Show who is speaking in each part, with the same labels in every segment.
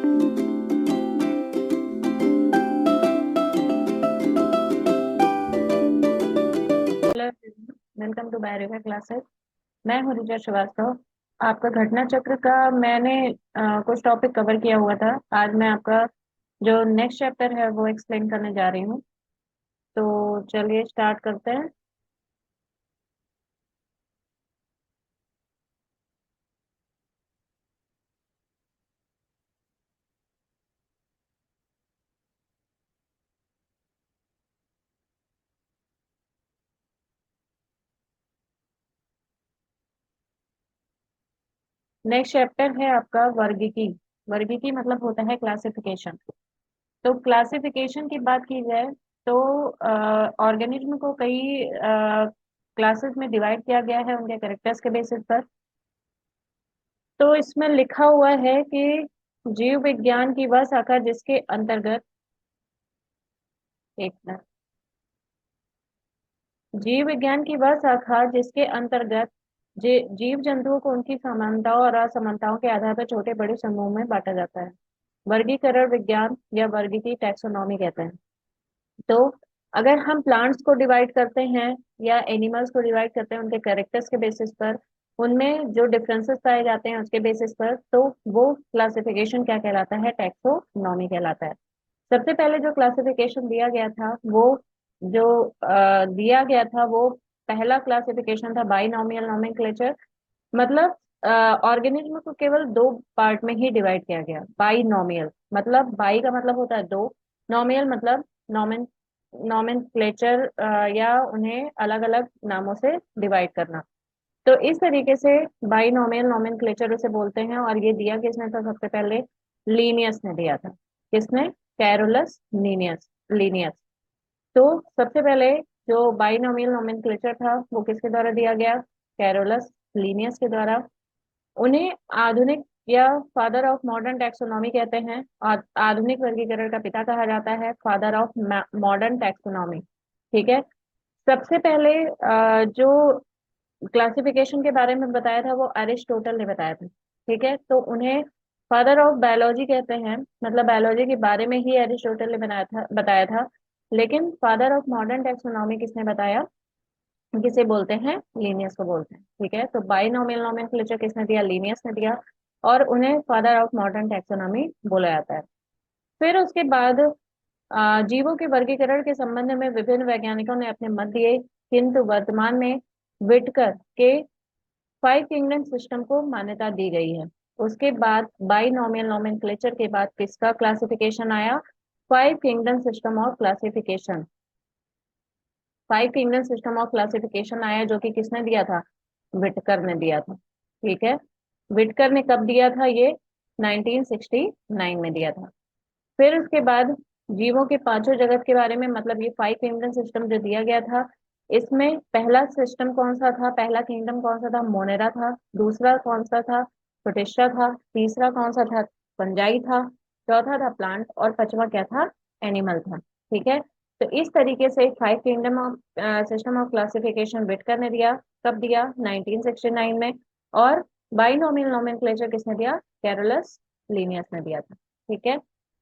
Speaker 1: Hello, welcome to Biorekha classes. मैं हूँ रिचा श्रीवास्तव। आपका घटना चक्र का मैंने कुछ टॉपिक कवर किया हुआ था। आज मैं आपका जो नेक्स्ट चैप्टर है वो एक्सप्लेन करने जा रही हूँ। तो चलिए स्टार्ट करते हैं। नेक्स्ट चैप्टर है आपका वर्गीकी। वर्गीकी मतलब होता है क्लासिफिकेशन। तो क्लासिफिकेशन की बात की जाए तो ऑर्गेनिज्म को कई क्लासेस में डिवाइड किया गया है उनके कैरेक्टर्स के बेसिस पर। तो इसमें लिखा हुआ है कि जीव विज्ञान की वह शाखा जिसके अंतर्गत, एक मिनट, जीव विज्ञान की वह शाखा जिसके अंतर्गत जीव जंतुओं को उनकी समानताओं और असमानताओं के आधार पर छोटे बड़े समूह में बांटा जाता है, वर्गीकरण विज्ञान या वर्गीकी टैक्सोनॉमी कहते हैं। तो अगर हम प्लांट्स को डिवाइड करते हैं या एनिमल्स को डिवाइड करते हैं उनके कैरेक्टर्स के बेसिस पर, उनमें जो डिफरेंसेस पाए जाते हैं उसके बेसिस पर, तो वो क्लासिफिकेशन क्या कहलाता है? टैक्सोनॉमी कहलाता है। सबसे पहले जो क्लासिफिकेशन दिया गया था वो जो दिया गया था वो पहला क्लासिफिकेशन था बाइनोमियल नोमेनक्लेचर। मतलब ऑर्गेनिज्म को केवल दो पार्ट में ही डिवाइड किया गया। बाइनोमियल मतलब बाई का मतलब होता है दो, नोमियल मतलब नोमेन नोमेनक्लेचर, या उन्हें अलग अलग नामों से डिवाइड करना। तो इस तरीके से बाइनोमियल नोमेनक्लेचर उसे बोलते हैं। और ये दिया किसने था? सबसे पहले लीनियस ने दिया था। किसने? Carolus Linnaeus. लीनियस। तो सबसे पहले जो बाइनोमियल नोमेनक्लेचर था वो किसके द्वारा दिया गया? कैरोलस लीनियस के द्वारा। उन्हें आधुनिक या फादर ऑफ मॉडर्न टैक्सोनॉमी कहते हैं। आधुनिक वर्गीकरण का पिता कहा जाता है, फादर ऑफ मॉडर्न टैक्सोनॉमी। ठीक है। सबसे पहले जो क्लासिफिकेशन के बारे में बताया था वो अरिस्टोटल ने बताया था। ठीक है। तो उन्हें फादर ऑफ बायोलॉजी कहते हैं, मतलब बायोलॉजी के बारे में ही अरिस्टोटल ने बताया था। लेकिन फादर ऑफ मॉडर्न टैक्सोनॉमी किसने बताया? किसे बोलते हैं? लीनियस को बोलते हैं। ठीक है। तो बाइनोमियल नोमेनक्लेचर किसने दिया? लीनियस ने दिया। और उन्हें फादर ऑफ मॉडर्न टैक्सोनॉमी बोला जाता है। फिर उसके बाद जीवों के वर्गीकरण के संबंध में विभिन्न वैज्ञानिकों ने अपने मत दिए, किंतु वर्तमान में विटकर के फाइव किंगडम सिस्टम को मान्यता दी गई है। उसके बाद बाइनोमियल नोमेनक्लेचर के बाद किसका क्लासिफिकेशन आया? Five kingdom system of classification. Five kingdom system of classification आया, जो कि किसने दिया था? विटकर ने दिया था। ठीक है। विटकर ने कब दिया था ये? 1969 में दिया था। फिर उसके बाद जीवों के पांचों जगत के बारे में, मतलब ये फाइव किंगडम सिस्टम जो दिया गया था, इसमें पहला सिस्टम कौन सा था? पहला किंगडम कौन सा था? मोनेरा था। दूसरा कौन सा था? प्रोटिस्टा था। तीसरा कौन सा था? फंजाई था। चौथा था प्लांट। और पांचवा क्या था? एनिमल था। ठीक है। तो इस तरीके से five kingdom of system of classification Whittaker ने दिया। कब दिया? 1969 में। और बाइनोमियल नोमेनक्लेचर किसने दिया? कैरोलस लीनियस ने दिया था। ठीक है।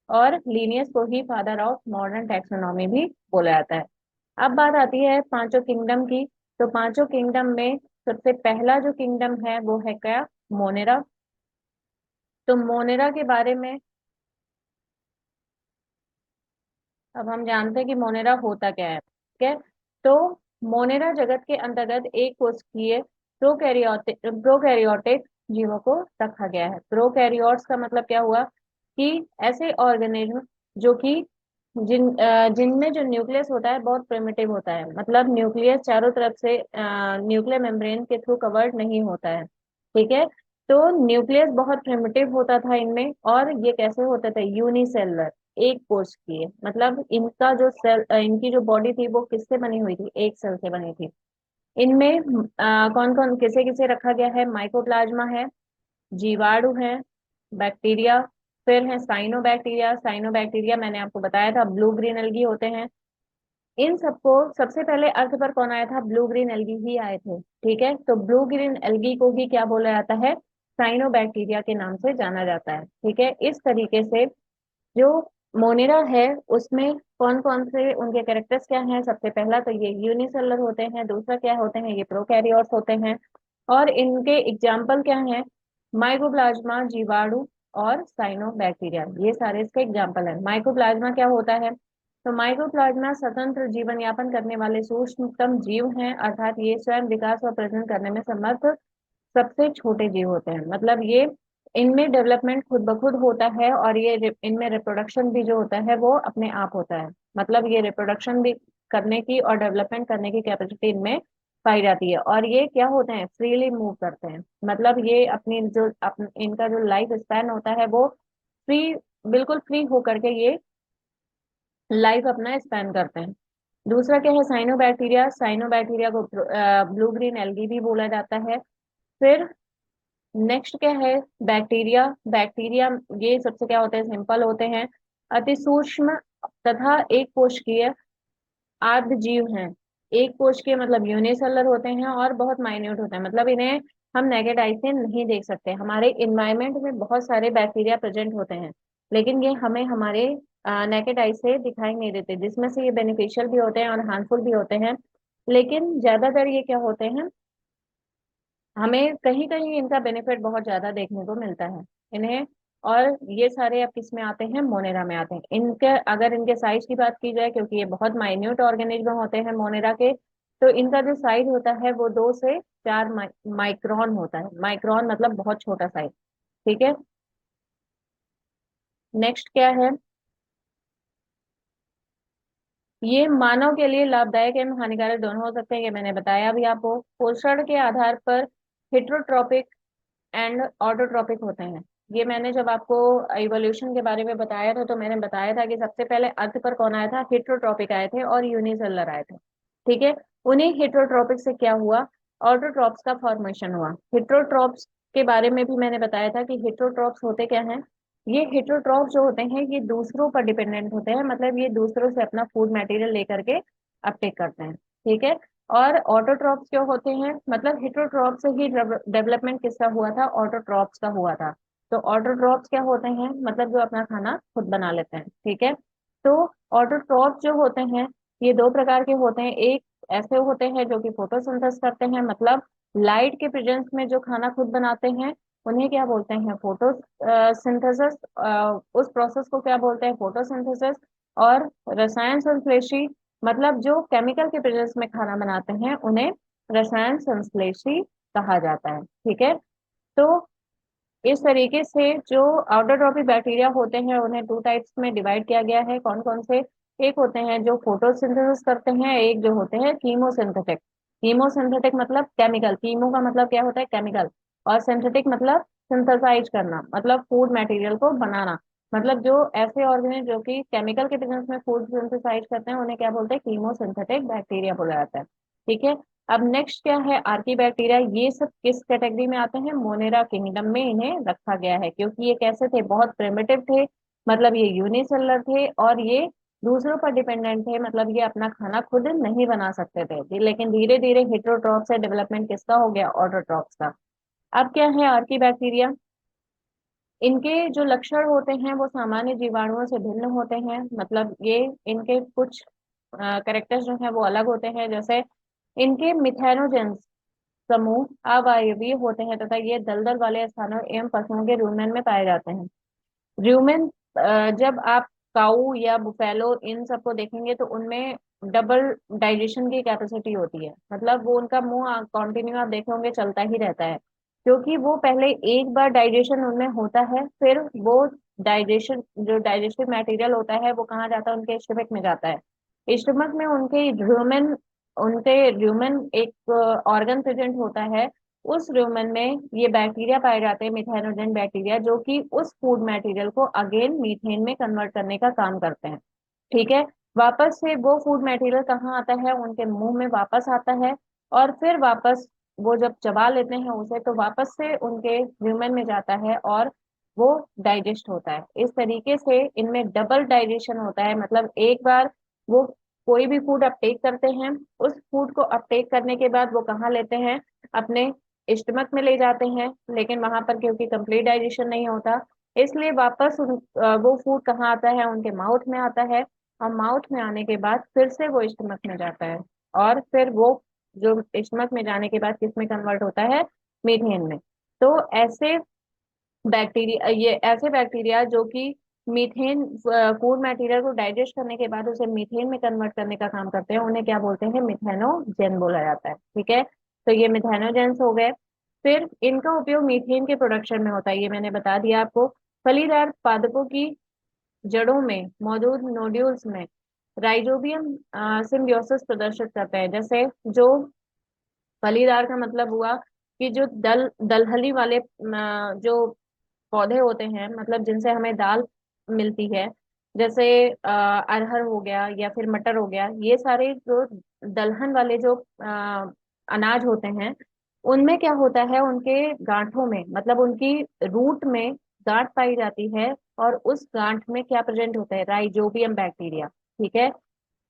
Speaker 1: और लीनियस को ही फादर ऑफ मॉडर्न टैक्सोनॉमी भी बोला जाता है। अब बात आती है पांचों किंगडम की। तो पांचों किंगडम में सबसे पहला जो किंगडम है वो है क्या? मोनेरा। तो मोनेरा के बारे में अब हम जानते हैं कि मोनेरा होता क्या है। ठीक है। तो मोनेरा जगत के अंतर्गत एक कोशिकीय प्रोकैरियोटिक जीवों को रखा गया है। प्रोकैरियोट्स का मतलब क्या हुआ? कि ऐसे ऑर्गेनिज्म जो कि जिनमें जो न्यूक्लियस होता है बहुत प्रिमिटिव होता है, मतलब न्यूक्लियस चारों तरफ से न्यूक्लियर मेम्ब्रेन के थ्रू कवर्ड नहीं होता है। ठीक है। तो न्यूक्लियस बहुत प्रिमिटिव होता था इनमें। और ये कैसे होता था? यूनिसेलुलर, एक कोश की है। मतलब इनका जो सेल, इनकी जो बॉडी थी वो किससे बनी हुई थी? एक सेल से बनी थी। इनमें कौन कौन किसे किसे रखा गया है? माइकोप्लाज्मा है, जीवाणु है, बैक्टीरिया, फिर है साइनोबैक्टीरिया। साइनोबैक्टीरिया मैंने आपको बताया था ब्लू ग्रीन एल्गी होते हैं। इन सबको सबसे पहले अर्थ पर कौन आया था? ब्लू ग्रीन एल्गी ही आए थे। ठीक है। तो ब्लू ग्रीन एल्गी को ही क्या बोला जाता है? साइनोबैक्टीरिया के नाम से जाना जाता है। ठीक है, इस तरीके से जो मोनेरा है उसमें कौन कौन से उनके कैरेक्टर्स क्या हैं। सबसे पहला तो ये यूनिसेलुलर होते हैं, दूसरा क्या होते हैं, ये प्रोकैरियोट्स होते हैं। और इनके एग्जाम्पल क्या हैं, माइकोप्लाज्मा, जीवाणु और साइनोबैक्टीरिया, ये सारे इसके एग्जाम्पल हैं। माइकोप्लाज्मा क्या होता है, तो माइकोप्लाज्मा स्वतंत्र जीवन यापन करने वाले सूक्ष्मतम जीव हैं, अर्थात ये स्वयं विकास और प्रजनन करने में समर्थ सबसे छोटे जीव होते हैं। मतलब ये इनमें डेवलपमेंट खुद ब खुद होता है, और ये इनमें रिप्रोडक्शन भी जो होता है वो अपने आप होता है। मतलब ये रिप्रोडक्शन भी करने की और डेवलपमेंट करने की कैपेसिटी इनमें पाई जाती है। और ये क्या होते हैं, फ्रीली मूव करते हैं। मतलब ये अपनी जो इनका जो लाइफ स्पैन होता है वो फ्री, बिल्कुल फ्री होकर के ये लाइफ अपना स्पेंड करते हैं। दूसरा क्या है, साइनोबैक्टीरिया। साइनोबैक्टीरिया को ब्लू ग्रीन एल्गी भी बोला जाता है। फिर नेक्स्ट क्या है, बैक्टीरिया। बैक्टीरिया ये सबसे क्या होते हैं, सिंपल होते हैं, अति सूक्ष्म तथा एक कोशिकीय आर्द्र जीव हैं। एक कोशिकीय मतलब यूनिसेलुलर होते हैं और बहुत माइन्यूट होते हैं। मतलब इन्हें हम नेकेड आई से नहीं देख सकते। हमारे इन्वायरमेंट में बहुत सारे बैक्टीरिया प्रेजेंट होते हैं, लेकिन ये हमें हमारे नेकेड आई से दिखाई नहीं देते, जिसमें से ये बेनिफिशियल भी होते हैं और हार्मफुल भी होते हैं। लेकिन ज्यादातर ये क्या होते हैं, हमें कहीं कहीं इनका बेनिफिट बहुत ज्यादा देखने को मिलता है इन्हें। और ये सारे अब किस में आते हैं, मोनेरा में आते हैं। इनके अगर इनके साइज की बात की जाए, क्योंकि ये बहुत माइन्यूट ऑर्गेनिज्म होते हैं मोनेरा के, तो इनका जो साइज होता है वो 2 से 4 माइक्रोन होता है। माइक्रोन मतलब बहुत छोटा साइज। ठीक है, नेक्स्ट क्या है, ये मानव के लिए लाभदायक एवं हानिकारक दोनों हो सकते हैं, ये मैंने बताया अभी आपको। पोषण के आधार पर हेट्रोट्रॉपिक एंड ऑटोट्रॉपिक होते हैं। ये मैंने जब आपको इवोल्यूशन के बारे में बताया था तो मैंने बताया था कि सबसे पहले अर्थ पर कौन आया था, हेट्रोट्रॉपिक आए थे और यूनिसेलुलर आए थे। ठीक है, उन्हीं हेट्रोट्रॉपिक से क्या हुआ, ऑटोट्रॉप्स का फॉर्मेशन हुआ। हेट्रोट्रॉप्स के बारे में भी मैंने बताया था कि हेट्रोट्रॉप्स होते क्या हैं। ये हेट्रोट्रॉप्स जो होते हैं ये दूसरों पर डिपेंडेंट होते हैं, मतलब ये दूसरों से अपना फूड मटेरियल लेकर के अपटेक करते हैं। ठीक है, और ऑटोट्रॉप्स क्या होते हैं, मतलब हेट्रोट्रॉप से ही डेवलपमेंट किसका हुआ था, ऑटोट्रॉप्स का हुआ था। तो ऑटोट्रॉप्स क्या होते हैं, मतलब जो अपना खाना खुद बना लेते हैं। ठीक है, तो ऑटोट्रॉप जो होते हैं ये 2 प्रकार के होते हैं। एक ऐसे होते हैं जो कि फोटोसिंथेसिस करते हैं, मतलब लाइट के प्रेजेंस में जो खाना खुद बनाते हैं उन्हें क्या बोलते हैं, फोटो सिंथेसिस। उस प्रोसेस को क्या बोलते हैं, फोटोसिंथेसिस। और रसायन संश्लेषी, मतलब जो केमिकल के प्रेजेंस में खाना बनाते हैं उन्हें रसायन संश्लेषी कहा जाता है। ठीक है, तो इस तरीके से जो आउटरट्रॉपिक बैक्टीरिया होते हैं उन्हें 2 टाइप्स में डिवाइड किया गया है। कौन कौन से, एक होते हैं जो फोटोसिंथेसिस करते हैं, एक जो होते हैं कीमोसिंथेटिक। कीमोसिंथेटिक मतलब केमिकल, कीमो का मतलब क्या होता है, केमिकल, और सिंथेटिक मतलब सिंथेसाइज करना, मतलब फूड मटेरियल को बनाना। मतलब जो ऐसे ऑर्गेनिज जो कि केमिकल के प्रेजेंस में फूड सिंथेसाइज करते हैं उन्हें क्या बोलते हैं, कीमोसिंथेटिक बैक्टीरिया बोला जाता है। ठीक है, अब नेक्स्ट क्या है, आर्की बैक्टीरिया। ये सब किस कैटेगरी में आते हैं, मोनेरा किंगडम में इन्हें रखा गया है, क्योंकि ये कैसे थे, बहुत प्रिमिटिव थे। मतलब ये यूनिसेलुलर थे और ये दूसरों पर डिपेंडेंट थे, मतलब ये अपना खाना खुद नहीं बना सकते थे। लेकिन धीरे धीरे हेट्रोट्रॉप से डेवलपमेंट किसका हो गया, ऑटोट्रॉप्स का। अब क्या है आर्की बैक्टीरिया, इनके जो लक्षण होते हैं वो सामान्य जीवाणुओं से भिन्न होते हैं। मतलब ये इनके कुछ करेक्टर्स जो हैं वो अलग होते हैं, जैसे इनके मिथेनोजेंस समूह अवायवीय होते हैं तथा ये दलदल वाले स्थानों एवं पशुओं के रूमेन में पाए जाते हैं। र्यूमेन, जब आप काऊ या बुफेलो इन सबको देखेंगे तो उनमें डबल डाइजेशन की कैपेसिटी होती है। मतलब वो उनका मुंह कॉन्टिन्यू आप देखे होंगे चलता ही रहता है, क्योंकि वो पहले एक बार डाइजेशन उनमें होता है, फिर वो डाइजेशन जो डाइजेस्टिव मटेरियल होता है वो कहाँ जाता है, उनके स्टमक में जाता है। स्टमक में उनके र्यूमेन एक ऑर्गन प्रेजेंट होता है। उस र्यूमन में ये बैक्टीरिया पाए जाते हैं, मिथेनोजेन बैक्टीरिया, जो कि उस फूड मटेरियल को अगेन मीथेन में कन्वर्ट करने का काम करते हैं। ठीक है, वापस से वो फूड मटेरियल कहाँ आता है, उनके मुंह में वापस आता है, और फिर वापस वो जब चबा लेते हैं उसे तो वापस से उनके ह्यूमन में जाता है और वो डाइजेस्ट होता है। इस तरीके से इनमें डबल डाइजेशन होता है। मतलब एक बार वो कोई भी फूड अपटेक करते हैं, उस फूड को अपटेक करने के बाद वो कहाँ लेते हैं, अपने स्टमक में ले जाते हैं, लेकिन वहां पर क्योंकि कंप्लीट डाइजेशन नहीं होता, इसलिए वापस वो फूड कहाँ आता है, उनके माउथ में आता है। और माउथ में आने के बाद फिर से वो स्टमक में जाता है, और फिर वो जो स्टमक में जाने के बाद किस में कन्वर्ट होता है, मीथेन में। तो ऐसे बैक्टीरिया, ये ऐसे बैक्टीरिया जो कि मीथेन फूड मटेरियल को डाइजेस्ट करने के बाद उसे मीथेन में कन्वर्ट करने का काम करते हैं, उन्हें क्या बोलते हैं, मिथेनोजेन बोला जाता है। ठीक है, तो ये मिथेनोजेंस हो गए। फिर इनका उपयोग मीथेन के प्रोडक्शन में होता है, ये मैंने बता दिया आपको। फलीदार पादपों की जड़ों में मौजूद नोड्यूल्स में राइजोबियम सिम्बियोसिस प्रदर्शित करते हैं। जैसे जो फलीदार का मतलब हुआ कि जो दलहली वाले जो पौधे होते हैं, मतलब जिनसे हमें दाल मिलती है, जैसे अरहर हो गया या फिर मटर हो गया, ये सारे जो दलहन वाले जो अनाज होते हैं, उनमें क्या होता है, उनके गांठों में, मतलब उनकी रूट में गांठ पाई जाती है, और उस गांठ में क्या प्रेजेंट होता है, राइजोबियम बैक्टीरिया। ठीक है,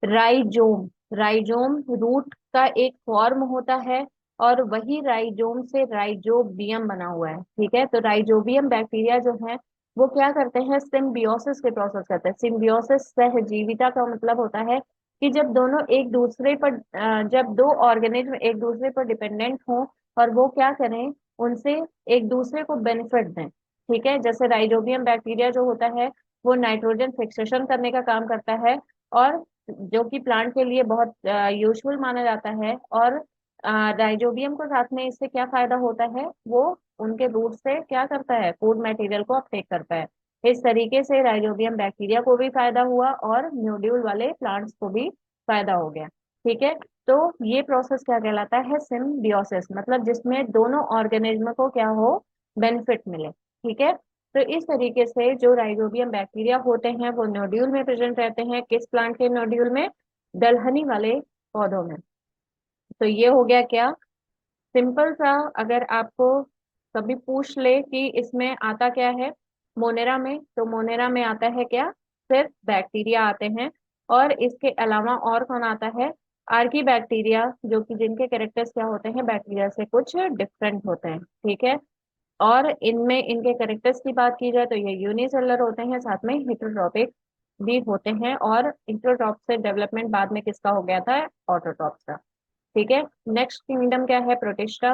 Speaker 1: राइजोम, राइजोम रूट का एक फॉर्म होता है, और वही राइजोम से राइजोबियम बना हुआ है। ठीक है, तो राइजोबियम बैक्टीरिया जो है वो क्या करते हैं, सिम्बियोसिस के प्रोसेस करते हैं। सिम्बियोसिस सहजीविता का मतलब होता है कि जब दोनों एक दूसरे पर जब दो ऑर्गेनिज्म एक दूसरे पर डिपेंडेंट हों, और वो क्या करें, उनसे एक दूसरे को बेनिफिट दें। ठीक है, जैसे राइजोबियम बैक्टीरिया जो होता है वो नाइट्रोजन फिक्सेशन करने का काम करता है, और जो कि प्लांट के लिए बहुत यूजफुल माना जाता है। और राइजोबियम को साथ में इससे क्या फायदा होता है, वो उनके रूट से क्या करता है, फूड मटेरियल को अपटेक करता है। इस तरीके से राइजोबियम बैक्टीरिया को भी फायदा हुआ, और न्यूड्यूल वाले प्लांट्स को भी फायदा हो गया। ठीक है, तो ये प्रोसेस क्या कहलाता है, सिम्बियोसिस, मतलब जिसमें दोनों ऑर्गेनिज्म को क्या हो, बेनिफिट मिले। ठीक है, तो इस तरीके से जो राइजोबियम बैक्टीरिया होते हैं वो नोड्यूल में प्रेजेंट रहते हैं, किस प्लांट के नोड्यूल में, दलहनी वाले पौधों में। तो ये हो गया क्या, सिंपल सा। अगर आपको कभी पूछ ले कि इसमें आता क्या है, मोनेरा में, तो मोनेरा में आता है क्या, सिर्फ बैक्टीरिया आते हैं। और इसके अलावा और कौन आता है, आर्की बैक्टीरिया, जो कि जिनके कैरेक्टर्स क्या होते हैं, बैक्टीरिया से कुछ डिफरेंट होते हैं। ठीक है, और इनमें इनके कैरेक्टर्स की बात की जाए तो ये यूनिसेलुलर होते हैं, साथ में हेटरोट्रॉपिक भी होते हैं। और हेटरोट्रॉप से डेवलपमेंट बाद में किसका हो गया था, ऑटोट्रॉप्स का। ठीक है, नेक्स्ट किंगडम क्या है, प्रोटिस्टा।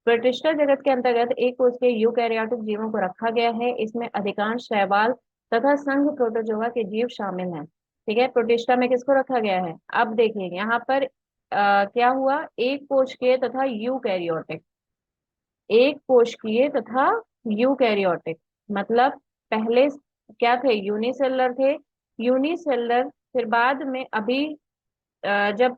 Speaker 1: प्रोटिस्टा जगत के अंतर्गत एक कोष के यूकैरियोटिक जीवों को रखा गया है। इसमें अधिकांश शैवाल तथा संघ प्रोटोजोआ के जीव शामिल हैं। ठीक है, प्रोटिस्टा में किसको रखा गया है, अब देखिए यहाँ पर क्या हुआ, एक कोश के तथा यूकैरियोटिक, एक कोशिकीय तथा यूकैरियोटिक, मतलब पहले क्या थे, यूनिसेलर थे। यूनिसेलर, फिर बाद में अभी जब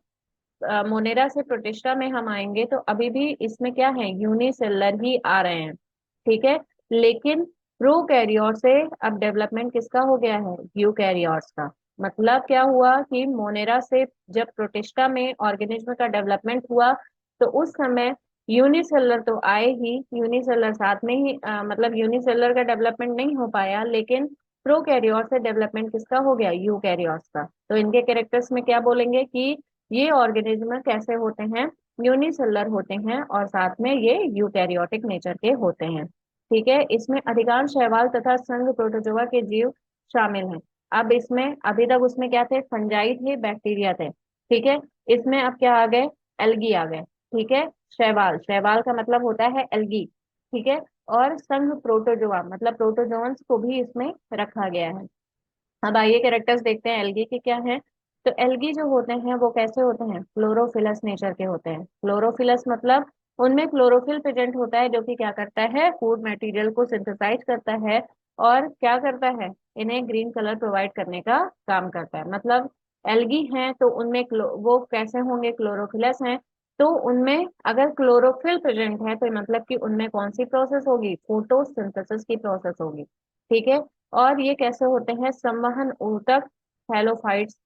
Speaker 1: मोनेरा से प्रोटिस्टा में हम आएंगे तो अभी भी इसमें क्या है, यूनिसेलर ही आ रहे हैं। ठीक है, लेकिन प्रोकैरियोट से अब डेवलपमेंट किसका हो गया है, यूकैरियोट्स का। मतलब क्या हुआ कि मोनेरा से जब प्रोटिस्टा में ऑर्गेनिज्म का डेवलपमेंट हुआ, तो उस समय यूनिसेलर तो आए ही, यूनिसेलर साथ में ही मतलब यूनिसेलर का डेवलपमेंट नहीं हो पाया, लेकिन प्रोकैरियोट से डेवलपमेंट किसका हो गया, यूकैरियोट्स का। तो इनके कैरेक्टर्स में क्या बोलेंगे कि ये ऑर्गेनिज्म कैसे होते हैं, यूनिसेलुलर होते हैं, और साथ में ये यूकैरियोटिक नेचर के होते हैं। ठीक है, इसमें अधिकांश शैवाल तथा संघ प्रोटोजोआ के जीव शामिल हैं। अब इसमें अभी तक उसमें क्या थे, फंजाई थे, बैक्टीरिया थे। ठीक है, इसमें अब क्या आ गए, एल्गी आ गए। ठीक है, शैवाल, शैवाल का मतलब होता है एल्गी। ठीक है, और संघ प्रोटोजोआ मतलब प्रोटोजोन्स को भी इसमें रखा गया है। अब आइए कैरेक्टर्स देखते हैं एल्गी के क्या हैं। तो एल्गी जो होते हैं वो कैसे होते हैं, क्लोरोफिलस नेचर के होते हैं। क्लोरोफिलस मतलब उनमें क्लोरोफिल प्रेजेंट होता है, जो कि क्या करता है, फूड मटेरियल को सिंथेसाइज करता है, और क्या करता है, इन्हें ग्रीन कलर प्रोवाइड करने का काम करता है। मतलब एल्गी हैं तो उनमें वो कैसे होंगे, क्लोरोफिलस हैं, तो उनमें अगर क्लोरोफिल प्रेजेंट है तो मतलब कि उनमें कौन सी प्रोसेस होगी, फोटोसिंथेसिस की प्रोसेस होगी। ठीक है, और ये कैसे होते हैं, संवहन ऊतक हैलोफाइट्स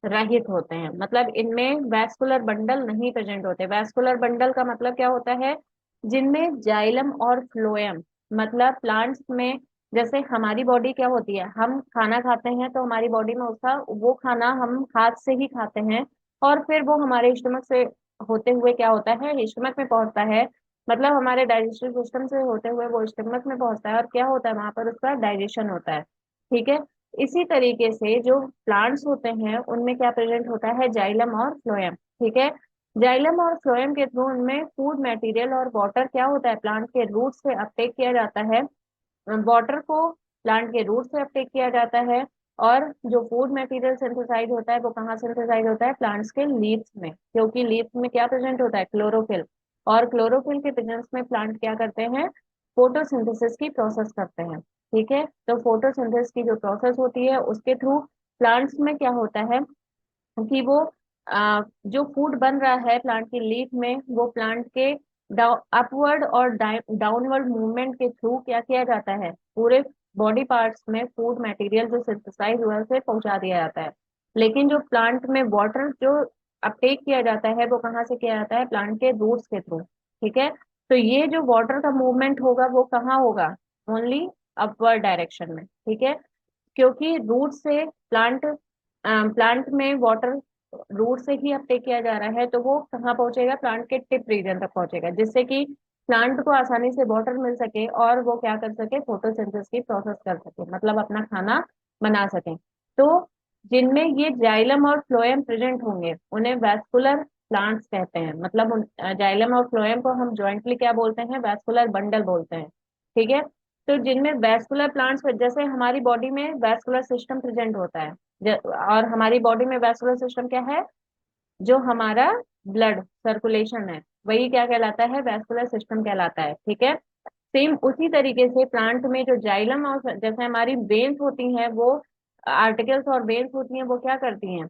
Speaker 1: रहित होते हैं, मतलब इनमें वैस्कुलर बंडल नहीं प्रेजेंट होते। वैस्कुलर बंडल का मतलब क्या होता है, जिनमें जाइलम और फ्लोएम, मतलब प्लांट्स में, जैसे हमारी बॉडी क्या होती है, हम खाना खाते हैं तो हमारी बॉडी में उसका वो खाना हम हाथ से ही खाते हैं, और फिर वो हमारे स्टमक से होते हुए क्या होता है, स्टमक में पहुंचता है। मतलब हमारे डाइजेस्टिव सिस्टम से होते हुए वो स्टमक में पहुंचता है, और क्या होता है वहां पर, उसका डाइजेशन होता है। ठीक है। इसी तरीके से जो प्लांट्स होते हैं उनमें क्या प्रेजेंट होता है, जाइलम और फ्लोएम। ठीक है। जाइलम और फ्लोएम के थ्रू उनमें फूड मटेरियल और वाटर क्या होता है, प्लांट के रूट से अपटेक किया जाता है। वाटर को प्लांट के रूट से अपटेक किया जाता है। और जो फूड मटेरियल सिंथेसाइज होता है वो कहाँ सिंथेसाइज होता है, प्लांट्स के लीव्स में, क्योंकि लीव्स में क्या प्रेजेंट होता है, क्लोरोफिल। और क्लोरोफिल के प्रेजेंस में प्लांट क्या करते हैं, फोटोसिंथेसिस की प्रोसेस करते हैं। ठीक है। तो फोटोसिंथेसिस की जो प्रोसेस होती है उसके थ्रू प्लांट्स में क्या होता है कि वो जो फूड बन रहा है प्लांट की लीफ में, वो प्लांट के अपवर्ड और डाउनवर्ड मूवमेंट के थ्रू क्या किया जाता है, पूरे बॉडी पार्ट्स में फूड मटेरियल जो सिंथेसाइज हुआ है उसे पहुंचा दिया जाता है। लेकिन जो प्लांट में वाटर जो अपटेक किया जाता है वो कहाँ से किया जाता है, प्लांट के रूट्स के थ्रू। ठीक है। तो ये जो वाटर का मूवमेंट होगा वो कहाँ होगा, ओनली अपवर्ड डायरेक्शन में। ठीक है। क्योंकि रूट से प्लांट में वाटर रूट से ही अपटेक किया जा रहा है, तो वो कहाँ पहुंचेगा, प्लांट के टिप रीजन तक पहुंचेगा, जिससे कि प्लांट को आसानी से वाटर मिल सके और वो क्या कर सके, फोटोसिंथेसिस की प्रोसेस कर सके, मतलब अपना खाना बना सके। तो जिनमें ये जाइलम और फ्लोएम प्रेजेंट होंगे उन्हें वैस्कुलर प्लांट्स कहते हैं। मतलब जाइलम और फ्लोएम को हम ज्वाइंटली क्या बोलते हैं, वैस्कुलर बंडल बोलते हैं। ठीक है। तो जिनमें वैस्कुलर प्लांट्स, जैसे हमारी बॉडी में वैस्कुलर सिस्टम प्रेजेंट होता है, और हमारी बॉडी में वैस्कुलर सिस्टम क्या है, जो हमारा ब्लड सर्कुलेशन है वही क्या कहलाता है, वैस्कुलर सिस्टम कहलाता है। ठीक है। सेम उसी तरीके से प्लांट में जो जाइलम और जैसे हमारी वेन्स होती हैं वो आर्टिकल्स और वेन्स होती हैं, वो क्या करती हैं,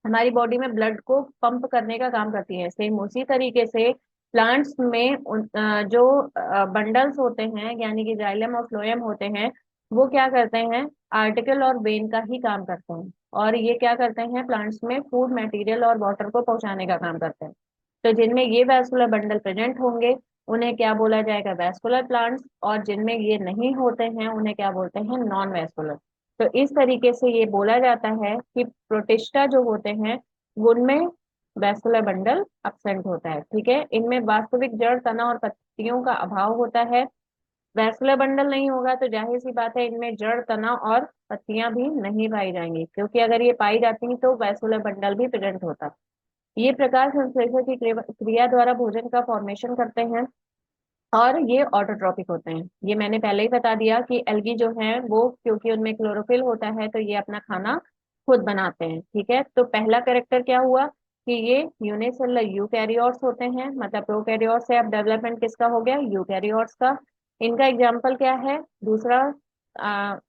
Speaker 1: हमारी बॉडी में ब्लड को पंप करने का काम करती है। सेम उसी तरीके से प्लांट्स में जो बंडल्स होते हैं यानी कि जाइलम और फ्लोएम होते हैं, वो क्या करते हैं, आर्टिकल और वेन का ही काम करते हैं। और ये क्या करते हैं, प्लांट्स में फूड मटेरियल और वाटर को पहुंचाने का काम करते हैं। तो जिनमें ये वैस्कुलर बंडल प्रेजेंट होंगे उन्हें क्या बोला जाएगा, वैस्कुलर प्लांट्स। और जिनमें ये नहीं होते हैं उन्हें क्या बोलते हैं, नॉन वैस्कुलर। तो इस तरीके से ये बोला जाता है कि प्रोटिस्टा जो होते हैं उनमें वैस्कुलर बंडल absent होता है। ठीक है। इनमें वास्तविक जड़, तना और पत्तियों का अभाव होता है। वैस्कुलर बंडल नहीं होगा तो जाहिर सी बात है इनमें जड़, तना और पत्तियां भी नहीं पाई जाएंगी, क्योंकि अगर ये पाई जाती तो वैस्कुलर बंडल भी प्रेजेंट होता। ये प्रकाश संश्लेषण की क्रिया द्वारा भोजन का फॉर्मेशन करते हैं, और ये ऑटोट्रॉपिक होते हैं। ये मैंने पहले ही बता दिया कि एल्गी जो है वो, क्योंकि उनमें क्लोरोफिल होता है तो ये अपना खाना खुद बनाते हैं। ठीक है। तो पहला करेक्टर क्या हुआ कि ये यूनिसेलुलर यूकैरियोट्स होते हैं, मतलब प्रोकैरियोट्स से अब डेवलपमेंट किसका हो गया, यूकैरियोट्स का। इनका एग्जाम्पल क्या है, दूसरा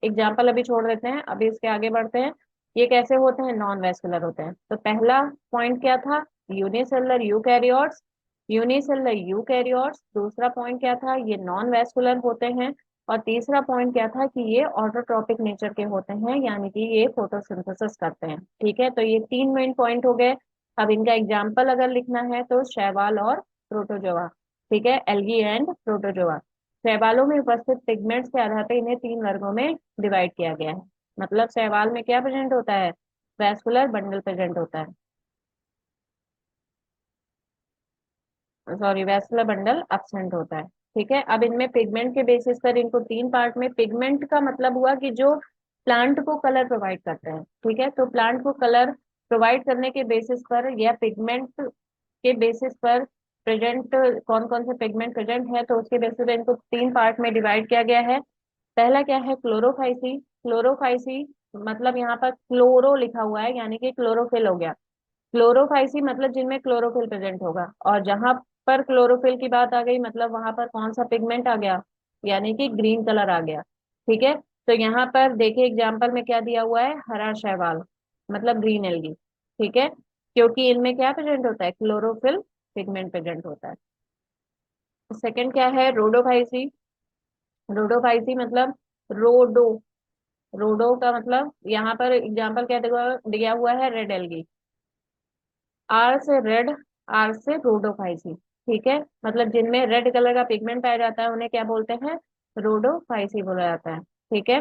Speaker 1: एग्जाम्पल अभी छोड़ देते हैं, अभी इसके आगे बढ़ते हैं। ये कैसे होते हैं, नॉन वेस्कुलर होते हैं। तो पहला पॉइंट क्या था, यूनिसेलुलर यूकैरियोट्स, यूनिसेलुलर यूकैरियोट्स। दूसरा पॉइंट क्या था, ये नॉन वेस्कुलर होते हैं। और तीसरा पॉइंट क्या था कि ये ऑटोट्रॉपिक नेचर के होते हैं, यानी कि ये फोटोसिंथेसिस करते हैं। ठीक है। तो ये तीन मेन पॉइंट हो गए। अब इनका एग्जाम्पल अगर लिखना है तो शैवाल और प्रोटोजोआ। ठीक है, एल्गी एंड प्रोटोजोआ। शैवालों में उपस्थित पिगमेंट्स के आधार पर इन्हें तीन वर्गों में डिवाइड किया गया है। मतलब शैवाल में क्या प्रेजेंट होता है, वैस्कुलर बंडल प्रेजेंट होता है, सॉरी वैस्कुलर बंडल absent होता है। ठीक है। अब इनमें पिगमेंट के बेसिस पर इनको तीन पार्ट में, पिगमेंट का मतलब हुआ कि जो प्लांट को कलर प्रोवाइड करते हैं। ठीक है। तो प्लांट को कलर प्रोवाइड करने के बेसिस पर या पिगमेंट के बेसिस पर प्रेजेंट, कौन कौन से पिगमेंट प्रेजेंट है तो उसके बेसिस पर इनको तीन पार्ट में डिवाइड किया गया है। पहला क्या है, क्लोरोफाइसी। क्लोरोफाइसी मतलब यहाँ पर क्लोरो लिखा हुआ है यानी कि क्लोरोफिल हो गया। क्लोरोफाइसी मतलब जिनमें क्लोरोफिल प्रेजेंट होगा, और जहां पर क्लोरोफिल की बात आ गई मतलब वहां पर कौन सा पिगमेंट आ गया, यानी कि ग्रीन कलर आ गया। ठीक है। तो यहाँ पर देखिए एग्जाम्पल में क्या दिया हुआ है, हरा शैवाल, मतलब ग्रीन एल्गी। ठीक है। क्योंकि इनमें क्या प्रेजेंट होता है, क्लोरोफिल पिगमेंट प्रेजेंट होता है। सेकंड क्या है, रोडोफाइसी। रोडोफाइसी मतलब रोडो, रोडो का मतलब यहाँ पर एग्जाम्पल क्या दिया हुआ है, रेड एल्गी। आर से रेड, आर से रोडोफाइसी। ठीक है। मतलब जिनमें रेड कलर का पिगमेंट पाया जाता है उन्हें क्या बोलते हैं, रोडोफाइसी बोला जाता है। ठीक है।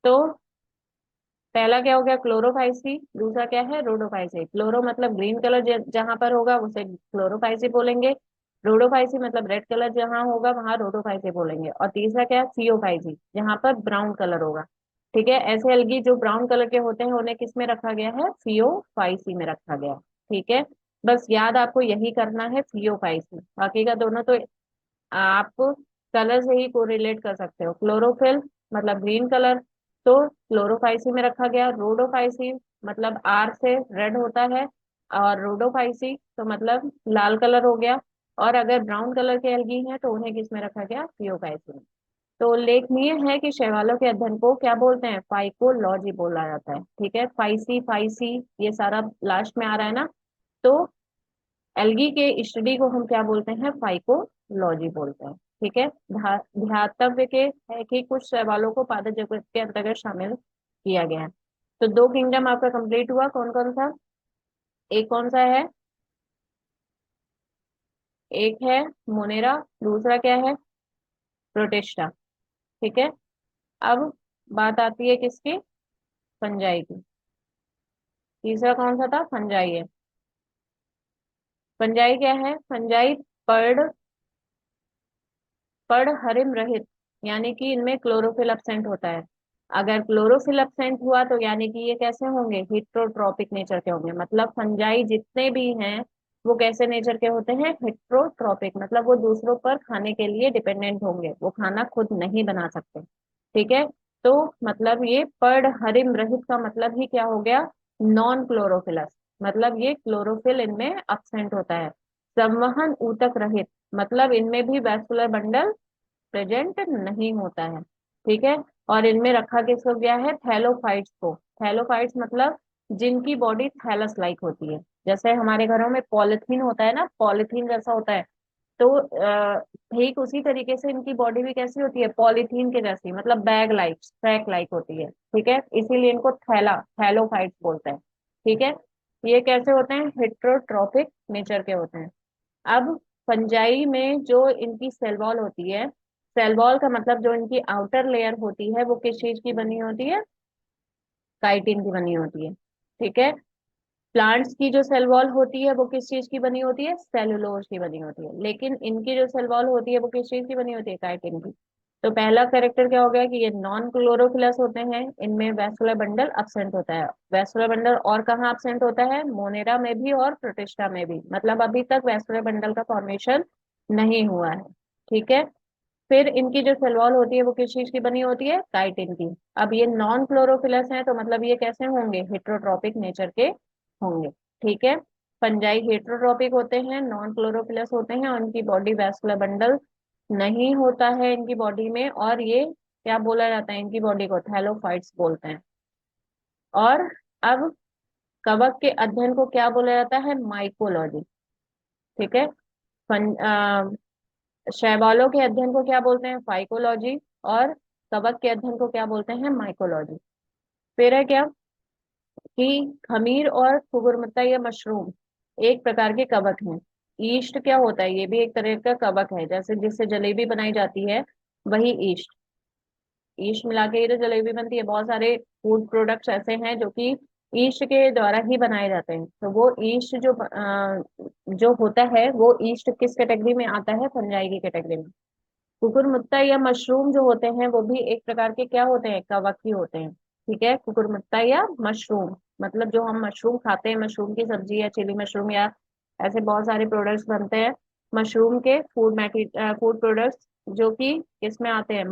Speaker 1: तो पहला क्या हो गया, क्लोरोफाइसी। दूसरा क्या है, रोडोफाइसी। क्लोरो मतलब ग्रीन कलर जहां पर होगा उसे क्लोरोफाइसी बोलेंगे। रोडोफाइसी मतलब रेड कलर जहां होगा वहां रोडोफाइसी बोलेंगे। और तीसरा क्या है, फियोफाइसी, जहां पर ब्राउन कलर होगा। ठीक है, ऐसे अलगी जो ब्राउन कलर के होते हैं उन्हें किस में रखा गया है, फियोफाइसी में रखा गया है। ठीक है, बस याद आपको यही करना है, फियोफाइसी। बाकी का दोनों तो आप कलर से ही कोरिलेट कर सकते हो। क्लोरोफिल मतलब ग्रीन कलर, तो क्लोरोफाइसी में रखा गया। रोडोफाइसी मतलब आर से रेड होता है, और रोडोफाइसी तो मतलब लाल कलर हो गया। और अगर ब्राउन कलर के एल्गी हैं तो उन्हें किस में रखा गया, थियोफाइसी में। तो उल्लेखनीय है कि शैवालों के अध्ययन को क्या बोलते हैं, फाइकोलॉजी बोला जाता है। ठीक है, फाइसी फाइसी ये सारा लास्ट में आ रहा है ना। तो एल्गी के स्टडी को हम क्या बोलते हैं, फाइकोलॉजी बोलते हैं। ठीक है, ध्यातव्य के है कि कुछ सवालों को पादप जगत के अंतर्गत शामिल किया गया है। तो दो किंगडम आपका कंप्लीट हुआ, कौन कौन सा, एक कौन सा है, एक है मोनेरा, दूसरा क्या है, प्रोटिस्टा। ठीक है, अब बात आती है किसकी, फंजाई की। तीसरा कौन सा था, फंजाई है। फंजाई क्या है, फंजाई पर्ड पड़ हरिम रहित, यानी कि इनमें क्लोरोफिल एब्सेंट होता है। अगर क्लोरोफिल एब्सेंट हुआ तो यानी कि ये कैसे होंगे, हिट्रोट्रॉपिक नेचर के होंगे। मतलब फंजाई जितने भी हैं वो कैसे नेचर के होते हैं, हिट्रोट्रॉपिक, मतलब वो दूसरों पर खाने के लिए डिपेंडेंट होंगे, वो खाना खुद नहीं बना सकते। ठीक है, तो मतलब ये पर्ण हरिम रहित का मतलब ही क्या हो गया, नॉन क्लोरोफिलस, मतलब ये क्लोरोफिल इनमें एब्सेंट होता है। संवहन ऊतक रहित, मतलब इनमें भी वैस्कुलर बंडल प्रेजेंट नहीं होता है। ठीक है, और इनमें रखा किसको गया है, थैलोफाइट्स को। थैलोफाइट्स मतलब जिनकी बॉडी थैलस लाइक होती है। जैसे हमारे घरों में पॉलिथीन होता है ना, पॉलिथीन जैसा होता है। तो ठीक उसी तरीके से इनकी बॉडी भी कैसी होती है, पॉलिथीन के जैसी, मतलब बैग लाइक, सैक लाइक होती है। ठीक है, इसीलिए इनको थैलोफाइट्स बोलते हैं। ठीक है, ये कैसे होते हैं, हेट्रोट्रॉपिक नेचर के होते हैं। अब फंजाई में जो इनकी सेल वॉल होती है, सेल वॉल का मतलब जो इनकी आउटर लेयर होती है वो किस चीज की बनी होती है, काइटिन की बनी होती है। ठीक है, प्लांट्स की जो सेल वॉल होती है वो किस चीज की बनी होती है, सेलुलोज की बनी होती है। लेकिन इनकी जो सेल वॉल होती है वो किस चीज की बनी होती है, काइटिन की। तो पहला कैरेक्टर क्या हो गया कि ये नॉन क्लोरोफिलस होते हैं, इनमें वैस्कुलर बंडल अब्सेंट होता है। वैस्कुलर बंडल और कहाँ अब्सेंट होता है, मोनेरा में भी और प्रोटिस्टा में भी, मतलब अभी तक वैस्कुलर बंडल का फॉर्मेशन नहीं हुआ है। ठीक है, फिर इनकी जो सेल वॉल होती है वो किस चीज की बनी होती है, काइटिन की। अब ये नॉन क्लोरोफिलस हैं तो मतलब ये कैसे होंगे, हेट्रोट्रॉपिक नेचर के होंगे। ठीक है, फंजाई हेट्रोट्रॉपिक होते हैं, नॉन क्लोरोफिलस होते हैं, और इनकी बॉडी वैस्कुलर बंडल नहीं होता है इनकी बॉडी में। और ये क्या बोला जाता है, इनकी बॉडी को थैलोफाइट्स बोलते हैं। और अब कवक के अध्ययन को क्या बोला जाता है, माइकोलॉजी। ठीक है, शैवालों के अध्ययन को क्या बोलते हैं, फाइकोलॉजी। और कवक के अध्ययन को क्या बोलते हैं, माइकोलॉजी। फिर है क्या कि खमीर और कुकुरमुत्ता या मशरूम एक प्रकार के कवक हैं। ईस्ट क्या होता है, ये भी एक तरह का कवक है, जैसे जिससे जलेबी बनाई जाती है, वही ईस्ट। ईस्ट मिला के ही तो जलेबी बनती है। बहुत सारे फूड प्रोडक्ट्स ऐसे हैं जो कि ईस्ट के द्वारा ही बनाए जाते हैं। तो वो ईस्ट जो होता है वो ईस्ट किस कैटेगरी में आता है, फंजाई की कैटेगरी में। कुकुरमुत्ता या मशरूम जो होते हैं वो भी एक प्रकार के क्या होते हैं, कवक ही होते हैं। ठीक है, कुकुरमुत्ता या मशरूम मतलब जो हम मशरूम खाते हैं, मशरूम की सब्जी या चिली मशरूम या ऐसे बहुत सारे प्रोडक्ट्स बनते हैं मशरूम के, फूड प्रोडक्ट्स जो कि किसमें आते हैं,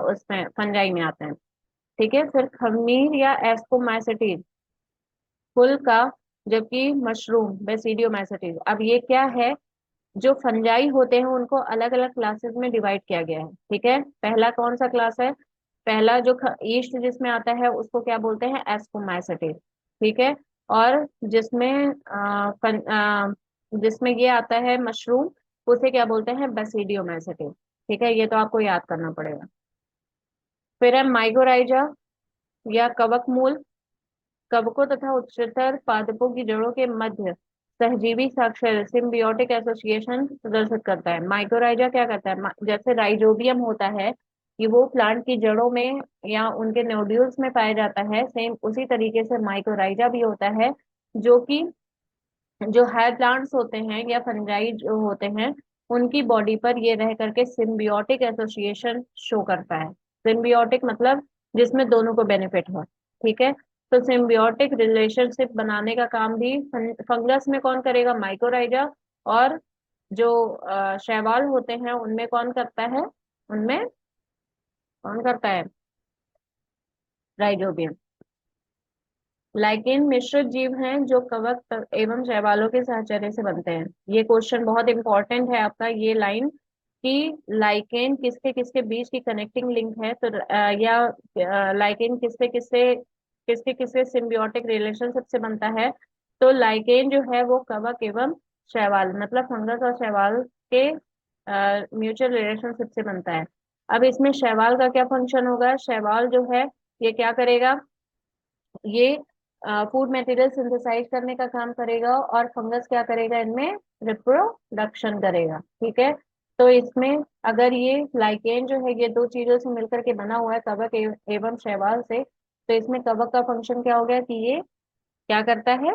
Speaker 1: उसमें फंजाई में आते हैं। ठीक है, फिर खमीर या एस्कोमाइसिटीज, फुल का, जबकि मशरूम बेसिडियोमाइसिटीज। अब ये क्या है, जो फंजाई होते हैं उनको अलग अलग क्लासेस में डिवाइड किया गया है। ठीक है, पहला कौन सा क्लास है, पहला जो ईस्ट जिसमें आता है उसको क्या बोलते हैं, एस्कोमाइसिटीज। ठीक है, और जिसमें ये आता है मशरूम, उसे क्या बोलते हैं, बेसिडियोमाइसिटीज। ठीक है, ये तो आपको याद करना पड़ेगा। फिर है माइगोराइजा या कवक मूल, कवकों तथा उच्चतर पादपों की जड़ों के मध्य सहजीवी साक्षर सिम्बियोटिक एसोसिएशन प्रदर्शित करता है। माइक्रोराइजा क्या करता है, जैसे राइजोबियम होता है, कि वो प्लांट की जड़ों में या उनके नोड्यूल्स में पाया जाता है, सेम उसी तरीके से माइकोराइजा भी होता है, जो कि जो हायर प्लांट्स होते हैं या फंजाई जो होते हैं, उनकी बॉडी पर ये रह करके सिम्बियोटिक एसोसिएशन शो करता है। सिम्बियोटिक मतलब जिसमें दोनों को बेनिफिट हो। ठीक है, तो सिम्बियोटिक रिलेशनशिप बनाने का काम भी फंगस में कौन करेगा? माइकोराइजा। और जो शैवाल होते हैं उनमें कौन करता है? उनमें कौन करता है? राइजोबियम। लाइकेन मिश्रित जीव हैं जो कवक एवं शैवालों के साहचर्य से बनते हैं। ये क्वेश्चन बहुत इंपॉर्टेंट है आपका, ये लाइन, कि लाइकेन किसके किसके बीच की कनेक्टिंग लिंक है। तो या लाइकेन किससे किसके किसके सिम्बियोटिक रिलेशनशिप से बनता है? तो लाइकेन जो है वो कवक एवं शैवाल मतलब फंगस और शैवाल के म्यूचुअल रिलेशनशिप से बनता है। अब इसमें शैवाल का क्या फंक्शन होगा? शैवाल जो है ये क्या करेगा? ये फूड मटेरियल सिंथेसाइज करने का काम करेगा, और फंगस क्या करेगा? इनमें रिप्रोडक्शन करेगा। ठीक है, तो इसमें अगर ये लाइकेन जो है ये दो चीजों से मिलकर के बना हुआ है, कवक एवं शैवाल से, तो इसमें कवक का फंक्शन क्या हो गया कि ये क्या करता है?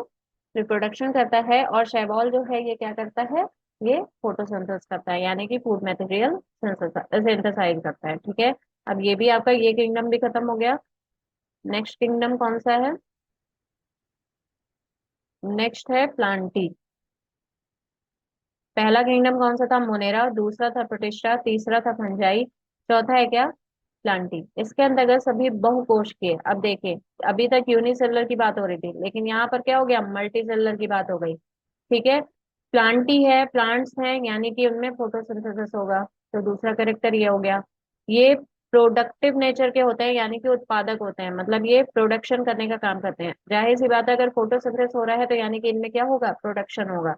Speaker 1: रिप्रोडक्शन करता है। और शैवाल जो है ये क्या करता है? ये फोटोसिंथेसिस करता है, यानी कि फूड मटेरियल सिंथेसाइज करता है। ठीक है, अब ये भी आपका ये किंगडम भी खत्म हो गया। नेक्स्ट किंगडम कौन सा है? नेक्स्ट है प्लांटी। पहला किंगडम कौन सा था? मोनेरा। दूसरा था प्रोटिस्टा। तीसरा था फंजाई। चौथा है क्या? प्लांटी। इसके अंतर्गत सभी बहुकोशिकीय। अब देखिए, अभी तक यूनिसेलुलर की बात हो रही थी, लेकिन यहाँ पर क्या हो गया? मल्टी सेलुलर की बात हो गई। ठीक है, प्लांटी है, प्लांट्स हैं, यानी कि उनमें फोटोसिंथेसिस होगा। तो दूसरा करेक्टर ये हो गया। ये प्रोडक्टिव नेचर के होते हैं, यानी कि उत्पादक होते हैं, मतलब ये प्रोडक्शन करने का काम करते हैं। जाहिर सी बात है, अगर फोटोसिंथेसिस हो रहा है तो यानी कि इनमें क्या होगा? प्रोडक्शन होगा।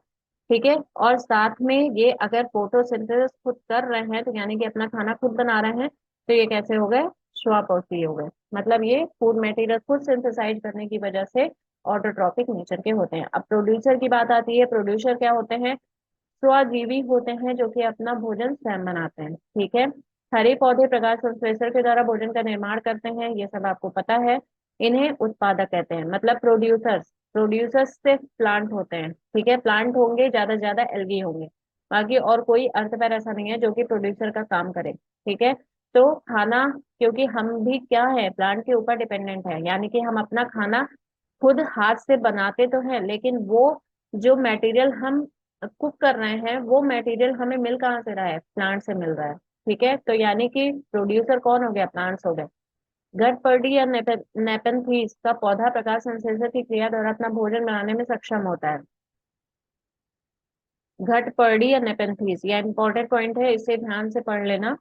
Speaker 1: ठीक है, और साथ में ये अगर फोटोसिंथेसिस खुद कर रहे हैं तो यानी कि अपना खाना खुद बना रहे हैं, तो ये कैसे हो गए? श्वापौष्टीय हो गए। मतलब ये फूड मटेरियल खुद सिंथेसाइज करने की वजह से ऑटोट्रॉपिक नेचर के होते हैं। अब प्रोड्यूसर की बात आती है। प्रोड्यूसर क्या होते हैं? स्वजीवी होते हैं, जो कि अपना भोजन स्वयं बनाते हैं। ठीक है, हरे पौधे प्रकाश संश्लेषण के द्वारा भोजन का निर्माण करते हैं, ये सब आपको पता है। इन्हें उत्पादक कहते हैं, मतलब प्रोड्यूसर्स। प्रोड्यूसर्स से प्लांट होते हैं। ठीक है, प्लांट होंगे, ज्यादा से ज्यादा एल्गी होंगे, बाकी और कोई अर्थ पर ऐसा नहीं है जो कि प्रोड्यूसर का काम करे। ठीक है, तो खाना, क्योंकि हम भी क्या है? प्लांट के ऊपर डिपेंडेंट है, यानी कि हम अपना खाना खुद हाथ से बनाते तो हैं, लेकिन वो जो मटेरियल हम कुक कर रहे हैं वो मटेरियल हमें मिल कहाँ से रहा है? प्लांट से मिल रहा है। ठीक है, तो यानी कि प्रोड्यूसर कौन हो गया? प्लांट्स हो गए। घटपर्डी या नेपेंथीज का पौधा प्रकाश संश्लेषण की क्रिया द्वारा अपना भोजन बनाने में सक्षम होता है। घटपर्डी या नेपेंथीज, यह इंपॉर्टेंट पॉइंट है, इसे ध्यान से पढ़ लेना।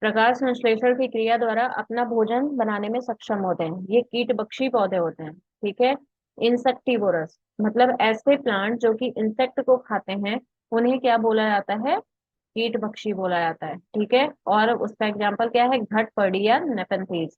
Speaker 1: प्रकाश संश्लेषण की क्रिया द्वारा अपना भोजन बनाने में सक्षम होते हैं। ये कीटभक्षी पौधे होते हैं। ठीक है, इंसेक्टिवोरस मतलब ऐसे प्लांट जो कि इंसेक्ट को खाते हैं, उन्हें क्या बोला जाता है? कीटभक्षी बोला जाता है। ठीक है, और उसका एग्जाम्पल क्या है? घटपर्डी या नेपेंथीज।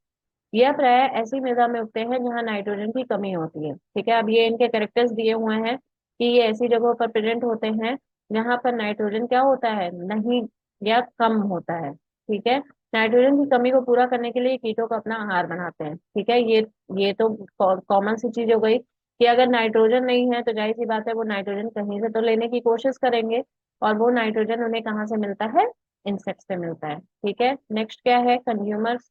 Speaker 1: यह प्रायः ऐसी मृदा में उगते हैं जहां नाइट्रोजन की कमी होती है। ठीक है, अब ये इनके कैरेक्टर्स दिए हुए हैं कि ये ऐसी जगहों पर प्रेजेंट होते हैं जहां पर नाइट्रोजन क्या होता है? नहीं, या कम होता है। ठीक है, नाइट्रोजन की कमी को पूरा करने के लिए कीटों का अपना आहार बनाते हैं। ठीक है, ये तो कॉमन सी चीज हो गई कि अगर नाइट्रोजन नहीं है तो जाहिर सी बात है वो नाइट्रोजन कहीं से तो लेने की कोशिश करेंगे, और वो नाइट्रोजन उन्हें कहाँ से मिलता है? इंसेक्ट से मिलता है। ठीक है, नेक्स्ट क्या है? कंज्यूमर्स।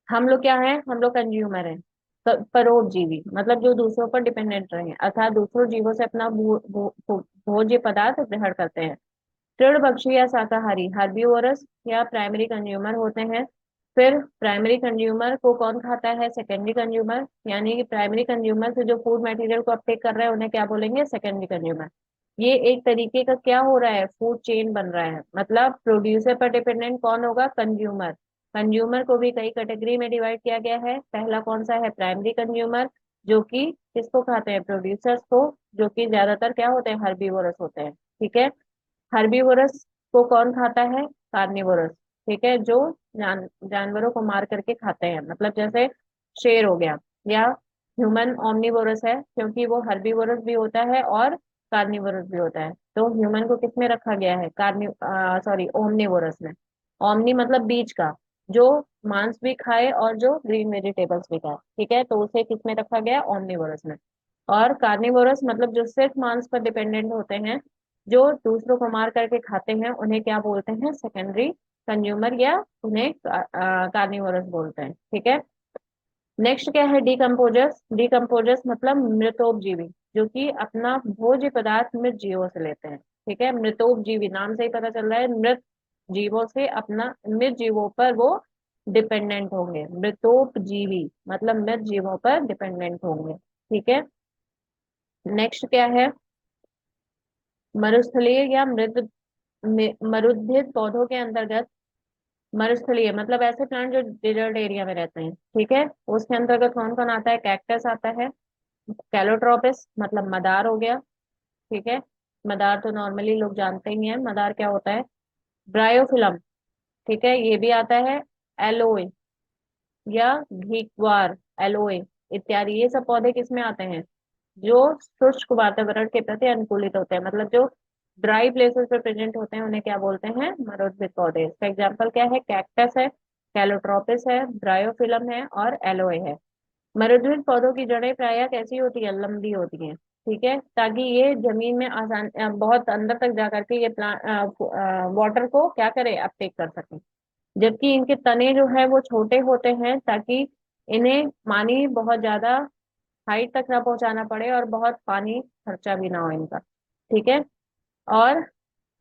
Speaker 1: हम लोग क्या है? हम लोग कंज्यूमर हैं। परोपजीवी मतलब जो दूसरों पर डिपेंडेंट रहे, अर्थात दूसरों जीवों से अपना भोज्य पदार्थ ग्रहण करते हैं। तृणभक्षी या शाकाहारी हर्बीवोरस या प्राइमरी कंज्यूमर होते हैं। फिर प्राइमरी कंज्यूमर को कौन खाता है? सेकेंडरी कंज्यूमर, यानी कि प्राइमरी कंज्यूमर से जो फूड मटेरियल को अपटेक कर रहे हैं उन्हें क्या बोलेंगे? Secondary consumer. ये एक तरीके का क्या हो रहा है? फूड चेन बन रहा है। मतलब प्रोड्यूसर पर डिपेंडेंट कौन होगा? कंज्यूमर। कंज्यूमर को भी कई कैटेगरी में डिवाइड किया गया है। पहला कौन सा है? प्राइमरी कंज्यूमर, जो कि किसको खाते हैं? प्रोड्यूसर्स को, जो कि ज्यादातर क्या होते हैं? हर्बीवोरस होते हैं। ठीक है, हर्बीवोरस को कौन खाता है? कार्निवोरस। ठीक है, जो जानवरों को मार करके खाते हैं, मतलब जैसे शेर हो गया। या ह्यूमन ओमनिवोरस है, क्योंकि वो हर्बीवोरस भी होता है और कार्निवोरस भी होता है। तो ह्यूमन को किस में रखा गया है? सॉरी, ओमनिवोरस में। ओमनी मतलब बीच का, जो मांस भी खाए और जो ग्रीन वेजिटेबल्स भी खाए, ठीक है, तो उसे किस में रखा गया? ओमनिवोरस में। और कार्निवोरस मतलब जो सिर्फ मांस पर डिपेंडेंट होते हैं, जो दूसरों को मार करके खाते हैं, उन्हें क्या बोलते हैं? सेकेंडरी कंज्यूमर, या उन्हें कार्निवोरस बोलते हैं, ठीक है। नेक्स्ट क्या है? डिकम्पोजर्स। डिकम्पोजर्स मतलब मृतोपजीवी, जो कि अपना भोज्य पदार्थ मृत जीवों से लेते हैं, ठीक है। मृतोपजीवी नाम से ही पता चल रहा है, मृत जीवों से अपना, मृत जीवों पर वो डिपेंडेंट होंगे। मृतोपजीवी मतलब मृत जीवों पर डिपेंडेंट होंगे, ठीक है। नेक्स्ट क्या है? मरुस्थलीय या मरुद्भिद पौधों के अंतर्गत। मरुस्थलीय मतलब ऐसे प्लांट जो डेजर्ट एरिया में रहते हैं, ठीक है। उसके अंतर्गत कौन कौन आता है? कैक्टस आता है, कैलोट्रोपिस मतलब मदार हो गया, ठीक है। मदार तो नॉर्मली लोग जानते ही हैं, मदार क्या होता है। ब्रायोफिलम, ठीक है, ये भी आता है। एलोए या घीक्वार, एलोए इत्यादि, ये सब पौधे किस में आते हैं? जो शुष्क वातावरण के प्रति अनुकूलित होते हैं, मतलब जो ड्राई प्लेसेस पे प्रेजेंट होते हैं, उन्हें क्या बोलते हैं? मरुद्भिद पौधे। इसका एग्जाम्पल क्या है? कैक्टस है, कैलोट्रोपिस है, ब्रायोफिलम है और एलोए है। मरुद्भिद पौधों की जड़ें प्रायः कैसी होती है? लंबी होती हैं, ठीक है, ताकि ये जमीन में बहुत अंदर तक जा करके ये प्लांट वाटर को क्या करे? अपटेक कर सके। जबकि इनके तने जो है वो छोटे होते हैं, ताकि इन्हें पानी बहुत ज्यादा हाइट तक ना पहुंचाना पड़े और बहुत पानी खर्चा भी ना हो इनका, ठीक है। और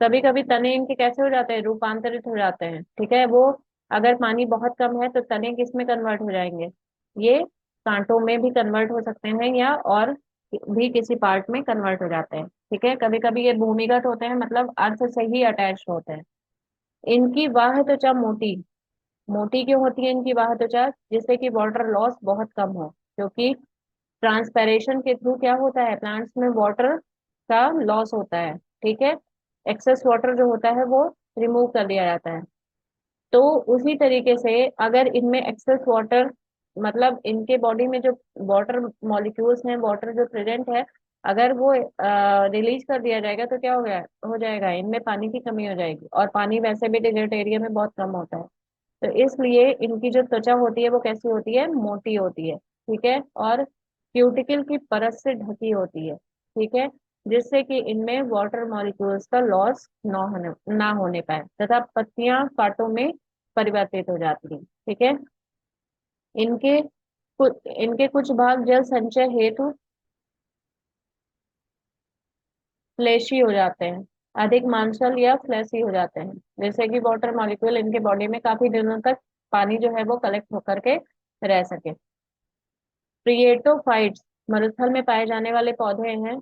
Speaker 1: कभी कभी तने इनके कैसे हो जाते हैं? रूपांतरित हो जाते हैं, ठीक है। वो अगर पानी बहुत कम है तो तने किस में कन्वर्ट हो जाएंगे? ये कांटों में भी कन्वर्ट हो सकते हैं, या और भी किसी पार्ट में कन्वर्ट हो जाते हैं, ठीक है। कभी कभी ये भूमिगत होते हैं, मतलब अर्थ से ही अटैच होते हैं। इनकी बाह्य त्वचा मोटी, मोटी क्यों होती है इनकी बाह्य त्वचा? जिससे कि वाटर लॉस बहुत कम हो, क्योंकि ट्रांसपेरेशन के थ्रू क्या होता है? प्लांट्स में वाटर का लॉस होता है, ठीक है। एक्सेस वाटर जो होता है वो रिमूव कर दिया जाता है। तो उसी तरीके से अगर इनमें एक्सेस वाटर, मतलब इनके बॉडी में जो वाटर मॉलिक्यूल्स हैं, वाटर जो प्रेजेंट है, अगर वो रिलीज कर दिया जाएगा तो क्या हो जाएगा? इनमें पानी की कमी हो जाएगी, और पानी वैसे भी डेजर्ट एरिया में बहुत कम होता है। तो इसलिए इनकी जो त्वचा होती है वो कैसी होती है? मोटी होती है, ठीक है, और क्यूटिकल की परत से ढकी होती है, ठीक है, जिससे कि इनमें वाटर मॉलिक्यूल्स का लॉस ना होने पाए, तथा पत्तियां कांटों में परिवर्तित हो जाती हैं, ठीक है। इनके इनके कुछ भाग जल संचय हेतु फ्लैशी हो जाते हैं, अधिक मांसल या फ्लैशी हो जाते हैं, जैसे कि वाटर मॉलिक्यूल इनके बॉडी में काफी दिनों तक पानी जो है वो कलेक्ट होकर के रह सके। प्रिएटोफाइट्स मरुस्थल में पाए जाने वाले पौधे हैं,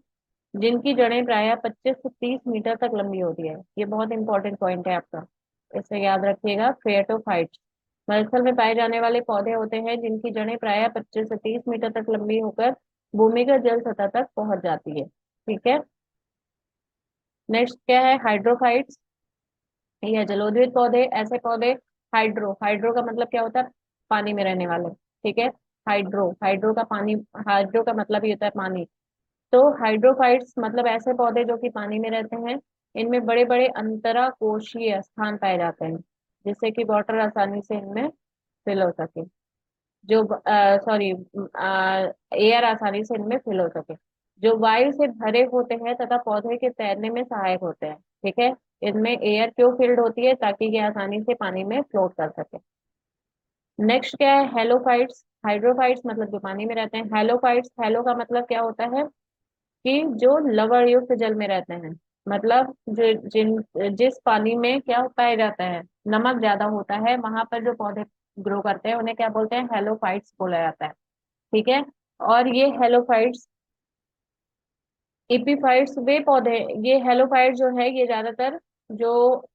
Speaker 1: जिनकी जड़ें प्रायः 25 से 30 मीटर तक लंबी होती है। ये बहुत इंपॉर्टेंट पॉइंट है आपका, इसे याद रखिएगा। फेटोफाइट्स मरुस्थल में पाए जाने वाले पौधे होते हैं, जिनकी जड़ें प्रायः 25 से 30 मीटर तक लंबी होकर भूमिगत जल सतह तक पहुंच जाती है, ठीक है। नेक्स्ट क्या है? हाइड्रोफाइट्स या जलोदृत पौधे। ऐसे पौधे, हाइड्रो, हाइड्रो का मतलब क्या होता है? पानी में रहने वाले, ठीक है। हाइड्रो का पानी, हाइड्रो का मतलब ही होता है पानी। तो हाइड्रोफाइट्स मतलब ऐसे पौधे जो कि पानी में रहते हैं। इनमें बड़े बड़े अंतरा कोशीय स्थान पाए जाते हैं, जिससे कि वाटर आसानी से इनमें फिल हो सके, जो सॉरी एयर आसानी से इनमें फिल हो सके, जो वायु से भरे होते हैं तथा पौधे के तैरने में सहायक होते हैं, ठीक है। इनमें एयर क्यों फिल्ड होती है? ताकि ये आसानी से पानी में फ्लोट कर सके। नेक्स्ट क्या है? हेलोफाइट्स। हाइड्रोफाइट्स मतलब जो पानी में रहते हैं। हेलोफाइट्स, हेलो का मतलब क्या होता है? कि जो लवण युक्त जल में रहते हैं, मतलब जिस पानी में क्या पाया जाता है? नमक ज्यादा होता है, वहां पर जो पौधे ग्रो करते हैं उन्हें क्या बोलते हैं? हेलोफाइट्स बोला जाता है, ठीक है। और ये हेलोफाइट्स, इपीफाइट्स वे पौधे, ये हेलोफाइट जो है ये ज्यादातर जो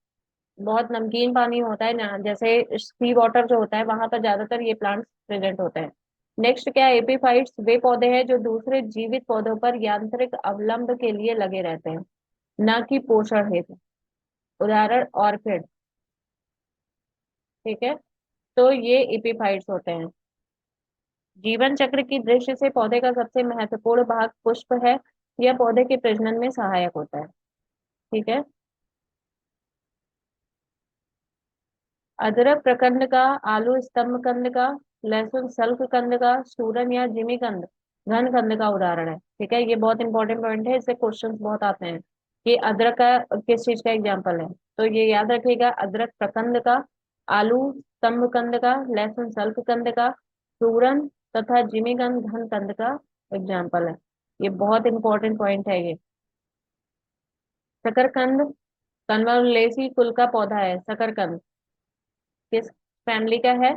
Speaker 1: बहुत नमकीन पानी होता है ना, जैसे सी वाटर जो होता है, वहां पर ज्यादातर ये प्लांट्स प्रेजेंट होते हैं। नेक्स्ट क्या है? एपीफाइट्स वे पौधे हैं जो दूसरे जीवित पौधों पर यांत्रिक अवलंब के लिए लगे रहते हैं, न कि पोषण हेतु। उदाहरण ऑर्किड, ठीक है। तो ये एपीफाइट्स होते हैं। जीवन चक्र की दृष्टि से पौधे का सबसे महत्वपूर्ण भाग पुष्प है। यह पौधे के प्रजनन में सहायक होता है। ठीक है। अदरक प्रकंद का, आलू स्तंभ कंद का, लहसुन सल्क कंद का, सूरन या जिमी कंद घन कंद का उदाहरण है। ठीक है, ये बहुत इंपॉर्टेंट पॉइंट है, इससे क्वेश्चंस बहुत आते हैं कि अदरक का किस चीज का एग्जाम्पल है। तो ये याद रखिएगा, अदरक प्रकंद का, आलू स्तंभ कंद का, लहसुन सल्क कंद का, सूरन तथा जिमी कंद घन कंद का एग्जाम्पल है। ये बहुत इंपॉर्टेंट पॉइंट है ये। शकरकंद कन्वालुलेसी कुल का पौधा है। शकरकंद किस फैमिली का है?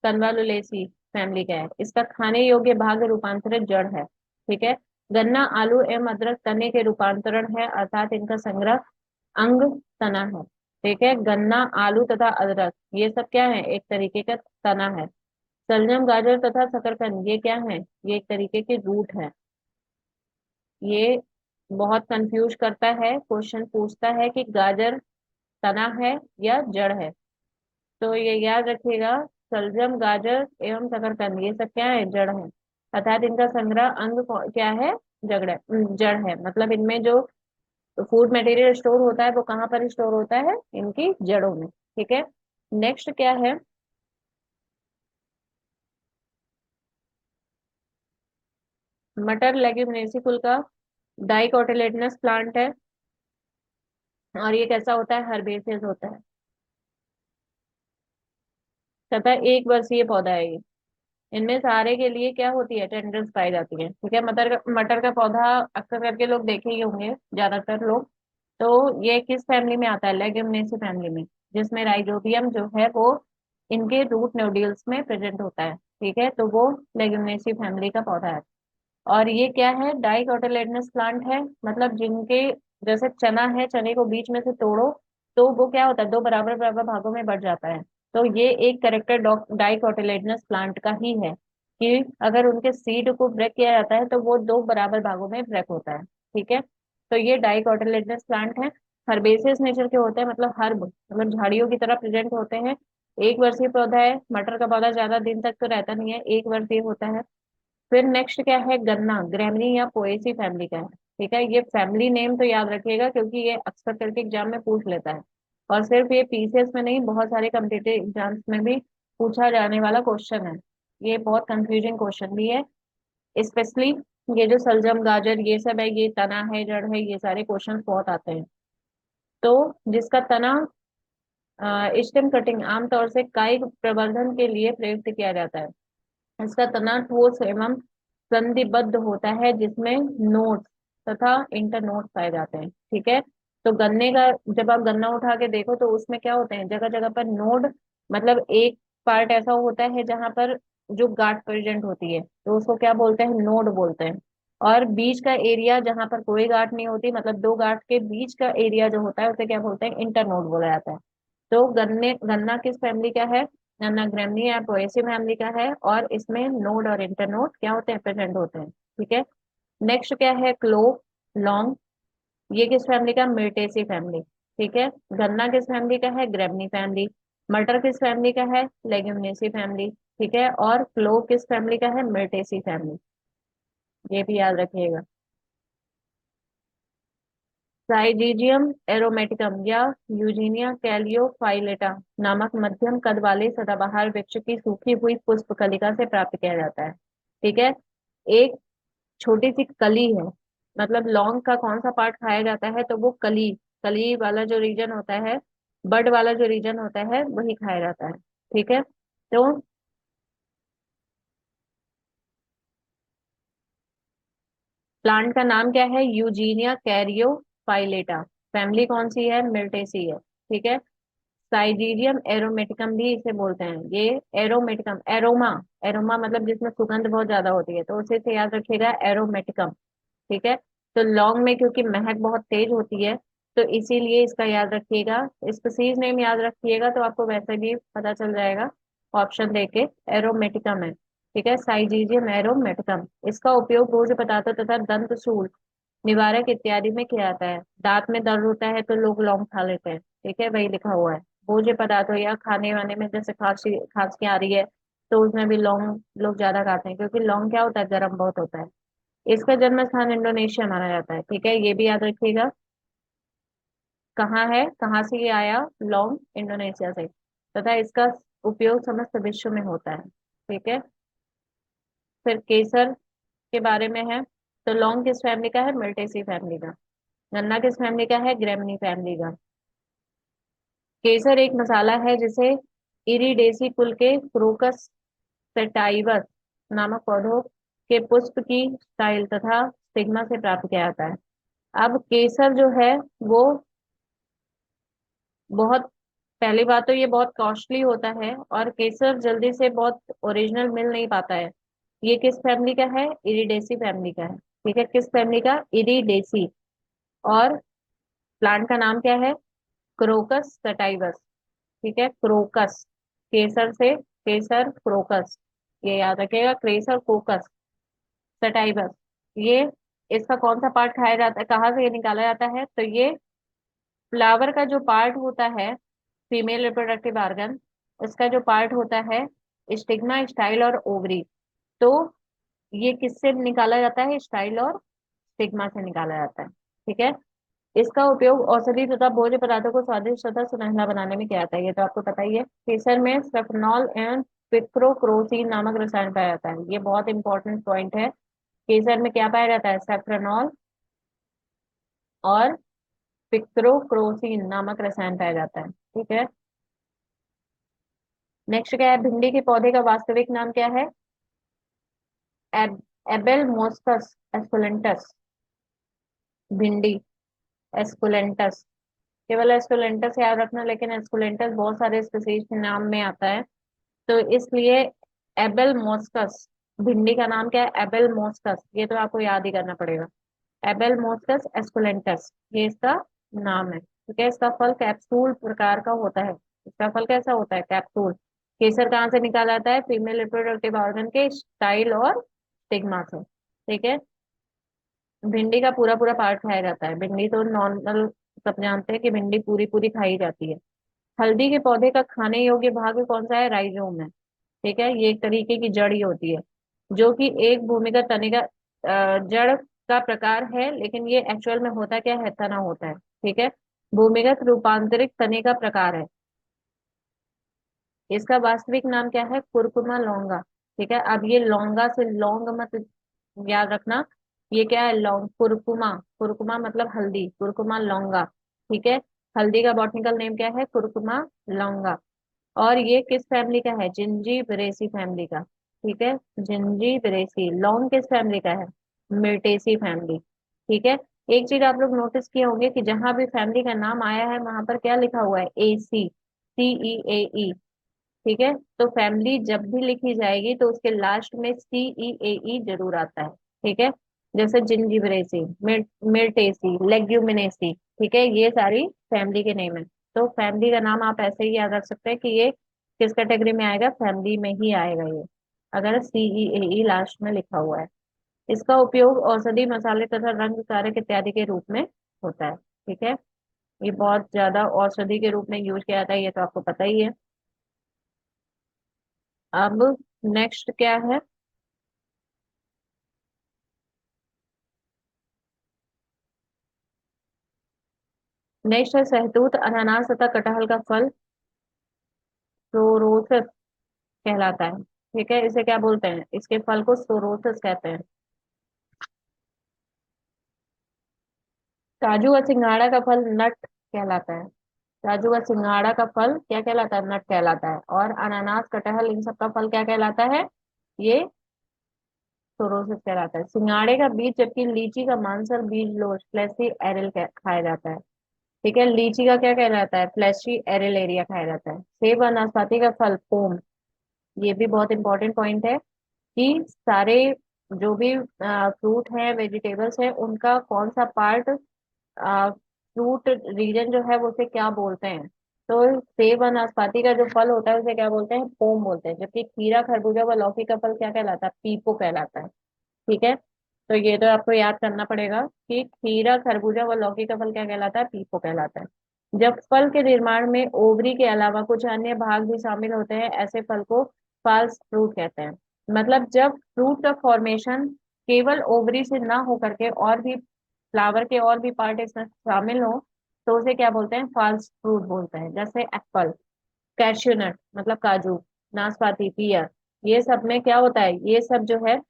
Speaker 1: कन्वालुलेसी फैमिली का है। इसका खाने योग्य भाग रूपांतरित जड़ है। ठीक है। गन्ना, आलू एवं अदरक तने के रूपांतरण है, अर्थात इनका संग्रह अंग तना है। ठीक है, गन्ना, आलू तथा अदरक ये सब क्या है? एक तरीके का तना है। शलजम, गाजर तथा शकरकंद ये क्या है? ये एक तरीके की रूट है। ये बहुत कंफ्यूज करता है, क्वेश्चन पूछता है कि गाजर तना है या जड़ है। तो ये याद रखिएगा, शलजम, गाजर एवं शकरकंद ये सब क्या है? जड़ है, अर्थात इनका संग्रह अंग क्या है? जड़ है। मतलब इनमें जो फूड मटेरियल स्टोर होता है वो कहाँ पर स्टोर होता है? इनकी जड़ों में। ठीक है। नेक्स्ट क्या है? मटर लेग्यूमिनेसी कुल का डाइकोटिलेडनस प्लांट है, और ये कैसा होता है? हर्बेसियस होता है तथा एक वर्षीय पौधा है ये। इनमें सारे के लिए क्या होती है? टेंड्रल्स पाई जाती है। ठीक है। मटर का पौधा अक्सर करके लोग देखे ही होंगे, ज्यादातर लोग। तो ये किस फैमिली में आता है? लेग्यूमिनेसी फैमिली में, जिसमें राइजोबियम जो है वो इनके रूट नोड्यूल्स में प्रेजेंट होता है। ठीक है, तो वो लेग्यूमिनेसी फैमिली का पौधा है। और ये क्या है? डाइकोटिलेडनस प्लांट है, मतलब जिनके जैसे चना है, चने को बीच में से तोड़ो तो वो क्या होता है? दो बराबर बराबर भागों में बढ़ जाता है। तो ये एक करेक्टर डाइकोटिलेडनस प्लांट का ही है कि अगर उनके सीड को ब्रेक किया जाता है तो वो दो बराबर भागों में ब्रेक होता है। ठीक है, तो ये डाइकोटिलेडनस प्लांट है। हर्बेसियस नेचर के होते हैं, मतलब हर्ब, मतलब झाड़ियों की तरह प्रेजेंट होते हैं। एक वर्षीय पौधा है। मटर का पौधा ज्यादा दिन तक तो रहता नहीं है, एक वर्षीय होता है। फिर नेक्स्ट क्या है? गन्ना ग्रेमनी या पोएसी फैमिली का है। ठीक है, ये फैमिली नेम तो याद रखिएगा क्योंकि ये अक्सर करके एग्जाम में पूछ लेता है। और सिर्फ ये पीसीएस में नहीं, बहुत सारे कम्पिटिटिव एग्जाम्स में भी पूछा जाने वाला क्वेश्चन है। ये बहुत कंफ्यूजिंग क्वेश्चन भी है। स्पेशली ये जो सलजम, गाजर ये सब है, ये तना है, जड़ है, ये सारे क्वेश्चन बहुत आते हैं। तो जिसका तना स्टेम कटिंग आमतौर से कायिक प्रवर्धन के लिए प्रयुक्त किया जाता है। इसका तना ठोस एवं संधिबद्ध होता है, जिसमें नोड्स तथा इंटरनोड्स पाए जाते हैं। ठीक है, तो गन्ने का जब आप गन्ना उठा के देखो तो उसमें क्या होते हैं? जगह जगह पर नोड, मतलब एक पार्ट ऐसा होता है जहां पर जो गांठ प्रेजेंट होती है तो उसको क्या बोलते हैं? नोड बोलते हैं। और बीच का एरिया जहां पर कोई गांठ नहीं होती, मतलब दो गांठ के बीच का एरिया जो होता है उसे क्या बोलते हैं? इंटरनोड बोला जाता है। तो गन्ना किस फैमिली का है? गन्ना ग्रैमनी या पोएसी फैमिली का है, और इसमें नोड और इंटरनोड क्या होते हैं? प्रेजेंट होते हैं। ठीक है। नेक्स्ट क्या है? क्लोव, लौंग, ये किस फैमिली का? Myrtaceae family. ठीक है। गन्ना किस फैमिली का है? Gramineae family. मटर किस फैमिली का है? Leguminosae family. ठीक है, और क्लोव किस फैमिली का है? Myrtaceae family. ये भी याद रखिएगा। साइजीजियम एरोमेटिकम या यूजीनिया कैलियोफाइलेटा नामक मध्यम कद वाले सदाबहार वृक्ष की सूखी हुई पुष्प कलिका से प्राप्त किया जाता है। ठीक है, एक छोटी सी कली है। मतलब लौंग का कौन सा पार्ट खाया जाता है? तो वो कली, कली वाला जो रीजन होता है, बड वाला जो रीजन होता है वही खाया जाता है। ठीक है, तो प्लांट का नाम क्या है? यूजीनिया कैरियोफाइलेटा। फैमिली कौन सी है? मिर्टेसी है। ठीक है। साइजीरियम एरोमेटिकम भी इसे बोलते हैं। ये एरोमेटिकम, एरोमा, एरोमा मतलब जिसमें सुगंध बहुत ज्यादा होती है तो उसे से याद रखिएगा, एरोमेटिकम। ठीक है, तो लौंग में क्योंकि महक बहुत तेज होती है तो इसीलिए इसका याद रखिएगा। स्पीसीज नेम याद रखिएगा तो आपको वैसे भी पता चल जाएगा, ऑप्शन देके। एरोमेटिकम है। ठीक है, साइजीजियम एरोमेटिकम। इसका उपयोग भोज्य पदार्थों तथा दंत सूल निवारक इत्यादि में किया जाता है। दांत में दर्द होता है तो लोग लौंग खा लेते हैं। ठीक है, वही लिखा हुआ है। भोज्य पदार्थों या खाने वाने में जैसे खांसी खांसी आ रही है तो उसमें भी लौंग लोग ज्यादा खाते हैं, क्योंकि लौंग क्या होता है? गर्म बहुत होता है। इसका जन्म स्थान इंडोनेशिया माना जाता है। ठीक है, ये भी याद रखिएगा। कहाँ है, कहाँ से ये आया? लौंग इंडोनेशिया से, तथा इसका उपयोग समस्त विश्व में होता है। ठीक है। फिर केसर के बारे में है, तो लौंग किस फैमिली का है? मिल्टेसी फैमिली का। गन्ना किस फैमिली का है? ग्रेमनी फैमिली का। केसर एक मसाला है जिसे इरिडेसी कुल के क्रोकस सेटाइवस नामक पौधों के पुष्प की स्टाइल तथा स्टिग्मा से प्राप्त किया जाता है। अब केसर जो है वो बहुत, पहली बात तो ये बहुत कॉस्टली होता है, और केसर जल्दी से बहुत ओरिजिनल मिल नहीं पाता है। ये किस फैमिली का है? इरिडेसी फैमिली का है। ठीक है, किस फैमिली का? इरिडेसी। और प्लांट का नाम क्या है? Crocus sativus. ठीक है, क्रोकस। केसर से केसर क्रोकस, ये याद रखिएगा, केसर क्रोकस सटाइवस। ये, इसका कौन सा पार्ट खाया जाता है, कहाँ से ये निकाला जाता है? तो ये फ्लावर का जो पार्ट होता है, फीमेल रिप्रोडक्टिव ऑर्गन, उसका जो पार्ट होता है, स्टिग्मा, स्टाइल और ओवरी, तो ये किससे निकाला जाता है? स्टाइल और स्टिग्मा से निकाला जाता है। ठीक है। इसका उपयोग औषधि तथा भोज्य पदार्थों को स्वादिष्ट तथा सुनहरा बनाने में किया जाता है, ये तो आपको पता ही है। केसर में सफनॉल एवं पिक्रोक्रोसीन नामक रसायन पाया जाता है, ये बहुत इंपॉर्टेंट पॉइंट है। केसर में क्या पाया जाता है? सेफ्रोनॉल और पिक्रोक्रोसीन नामक रसायन पाया जाता है। ठीक है। नेक्स्ट क्या है? भिंडी के पौधे का वास्तविक नाम क्या है? एब, एबेल मोस्कस एस्कुलेंटस। भिंडी एस्कुलेंटस, केवल एस्कुलेंटस याद रखना, लेकिन एस्कुलेंटस बहुत सारे स्पीसीज के नाम में आता है, तो इसलिए एबेल मोस्कस। भिंडी का नाम क्या है? एबेल मोस्कस, ये तो आपको याद ही करना पड़ेगा। एबेल मोस्कस एस्कुलेंटस, ये इसका नाम है। ठीक है। इसका फल कैप्सूल प्रकार का होता है। इसका फल कैसा होता है? कैप्सूल। केसर कहाँ से निकाला जाता है? फीमेल रिप्रोडक्टिव ऑर्गन के स्टाइल और स्टिग्मा से। ठीक है। भिंडी का पूरा पूरा पार्ट खाया जाता है, भिंडी तो नॉर्मल, सब जानते हैं कि भिंडी पूरी पूरी खाई जाती है। हल्दी के पौधे का खाने योग्य भाग कौन सा है? राइजोम है। ठीक है, ये एक तरीके की जड़ ही होती है, जो कि एक भूमिगत तने का जड़ का प्रकार है, लेकिन ये एक्चुअल में होता क्या है? तना होता है। ठीक है, भूमिगत रूपांतरित तने का प्रकार है। इसका वास्तविक नाम क्या है? कुरकुमा लौंगा। ठीक है, अब ये लौंगा से लौंग मत याद रखना, ये क्या है? लौंग, कुरकुमा। कुरकुमा मतलब हल्दी, कुरकुमा लौंगा। ठीक है, हल्दी का बॉटनिकल नेम क्या है? कुरकुमा लौंगा। और ये किस फैमिली का है? जिंजीबरेसी फैमिली का। ठीक है, जिंजीबरेसी। लौंग किस फैमिली का है? Myrtaceae family. ठीक है। एक चीज आप लोग नोटिस किए होंगे कि जहां भी फैमिली का नाम आया है वहां पर क्या लिखा हुआ है? AC, CEAE। ठीक है, तो फैमिली जब भी लिखी जाएगी तो उसके लास्ट में CEAE जरूर आता है। ठीक है, जैसे जिंजीबरेसी, मिर्टेसी, लेग्यूमिनेसी। ठीक है, ये सारी फैमिली के नेम है। तो फैमिली का नाम आप ऐसे ही याद रख सकते हैं कि ये किस कैटेगरी में आएगा? फैमिली में ही आएगा ये, अगर CEAE लास्ट में लिखा हुआ है। इसका उपयोग औषधि, मसाले तथा रंग कारक इत्यादि के रूप में होता है। ठीक है, ये बहुत ज्यादा औषधि के रूप में यूज किया जाता है, ये तो आपको पता ही है। अब नेक्स्ट क्या है? नेक्स्ट है सहतूत, अनानास तथा कटहल का फल सोरोसस कहलाता है। ठीक है, इसे क्या बोलते हैं? इसके फल को सोरोसस कहते हैं। काजू व सिंघाड़ा का फल नट कहलाता है। काजू व सिंघाड़ा का फल क्या कहलाता है? नट कहलाता है। और अनानास, कटहल, इन सब का फल क्या कहलाता है? ये सोरोसस कहलाता है। सिंघाड़े का बीज, जबकि लीची का मांसल बीज लोज फ्लेशी एरिल खाया जाता है। ठीक है, लीची का क्या कहलाता है? फ्लैशी एरिल एरिया खाया जाता है। सेब और नाशपाती का फल पोम। ये भी बहुत इंपॉर्टेंट पॉइंट है कि सारे जो भी फ्रूट है, वेजिटेबल्स है, उनका कौन सा पार्ट, फ्रूट रीजन जो है वो उसे क्या बोलते हैं? तो सेब और नाशपाती का जो फल होता है उसे क्या बोलते हैं? पोम बोलते हैं। जबकि खीरा, खरबूजा व लौकी का फल क्या कहलाता है? पीपो कहलाता है। ठीक है, तो ये तो आपको याद करना पड़ेगा कि खीरा, खरबूजा व लौकी का फल क्या कहलाता है? पीपो कहलाता है। जब फल के निर्माण में ओवरी के अलावा कुछ अन्य भाग भी शामिल होते हैं, ऐसे फल को फॉल्स फ्रूट कहते हैं। मतलब जब फ्रूट का फॉर्मेशन केवल ओवरी से ना हो करके और भी फ्लावर के और भी पार्ट इसमें शामिल हो, तो उसे क्या बोलते हैं, फॉल्स फ्रूट बोलते हैं। जैसे एप्पल, कैश्यू नट मतलब काजू, नाशपाती, पियर, ये सब में क्या होता है, ये सब जो है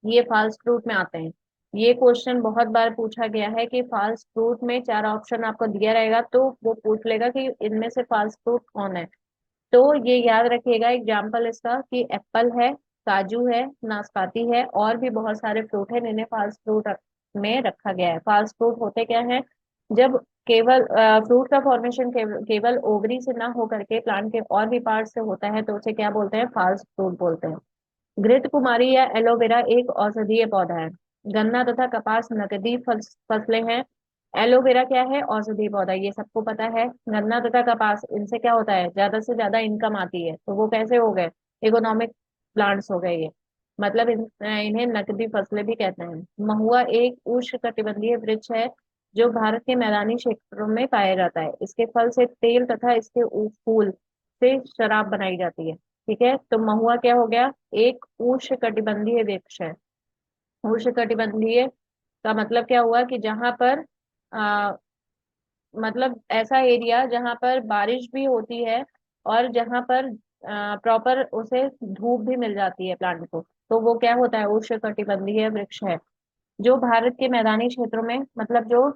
Speaker 1: ये फॉल्स फ्रूट में आते हैं। ये क्वेश्चन बहुत बार पूछा गया है कि फॉल्स फ्रूट में चार ऑप्शन आपको दिया रहेगा तो वो पूछ लेगा कि इनमें से फॉल्स फ्रूट कौन है। तो ये याद रखिएगा एग्जाम्पल इसका कि एप्पल है, काजू है, नाशपाती है, और भी बहुत सारे फ्रूट है जिन्हें फास्ट फ्रूट में रखा गया है। फास्ट फ्रूट होते क्या है, जब केवल फ्रूट का फॉर्मेशन केवल ओवरी से ना होकर के प्लांट के और भी पार्ट से होता है तो उसे क्या बोलते हैं, फास्ट फ्रूट बोलते हैं। घृत कुमारी या एलोवेरा एक औषधीय पौधा है। गन्ना तथा कपास नकदी फसलें हैं। एलोवेरा क्या है, औषधीय पौधा, ये सबको पता है। गन्ना तथा कपास, इनसे क्या होता है, ज्यादा से ज्यादा इनकम आती है, तो वो कैसे हो गए, इकोनॉमिक प्लांट्स हो गए ये, मतलब इन्हें नकदी फसलें भी कहते हैं। महुआ एक उष्णकटिबंधीय वृक्ष है जो भारत के मैदानी क्षेत्रों में पाया जाता है। इसके फल से तेल तथा इसके फूल से शराब बनाई जाती है। ठीक है, तो महुआ क्या हो गया, एक उष्णकटिबंधीय वृक्ष है। उष्णकटिबंधीय का मतलब क्या हुआ कि जहां पर आ, मतलब ऐसा एरिया जहां पर बारिश भी होती है और जहां पर प्रॉपर उसे धूप भी मिल जाती है प्लांट को, तो वो क्या होता है, उष्णकटिबंधीय वृक्ष है। जो भारत के मैदानी क्षेत्रों में, मतलब जो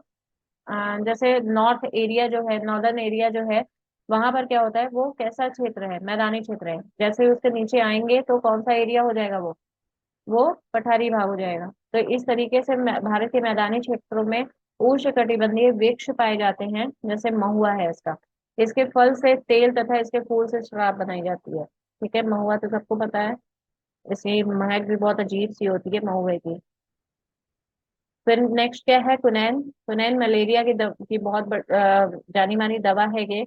Speaker 1: जैसे नॉर्थ एरिया जो है, नॉर्दर्न एरिया जो है, वहां पर क्या होता है, वो कैसा क्षेत्र है, मैदानी क्षेत्र है। जैसे ही उसके नीचे आएंगे तो कौन सा एरिया हो जाएगा, वो पठारी भाग हो जाएगा। तो इस तरीके से भारत के मैदानी क्षेत्रों में उष्णकटिबंधीय वृक्ष पाए जाते हैं, जैसे महुआ है इसका। इसके फल से तेल तथा इसके फूल से शराब बनाई जाती है। ठीक है, महुआ तो सबको पता है, इसकी महक भी बहुत अजीब सी होती है महुए की। फिर नेक्स्ट क्या है, कुनैन। कुनैन मलेरिया की बहुत जानी मानी दवा है ये।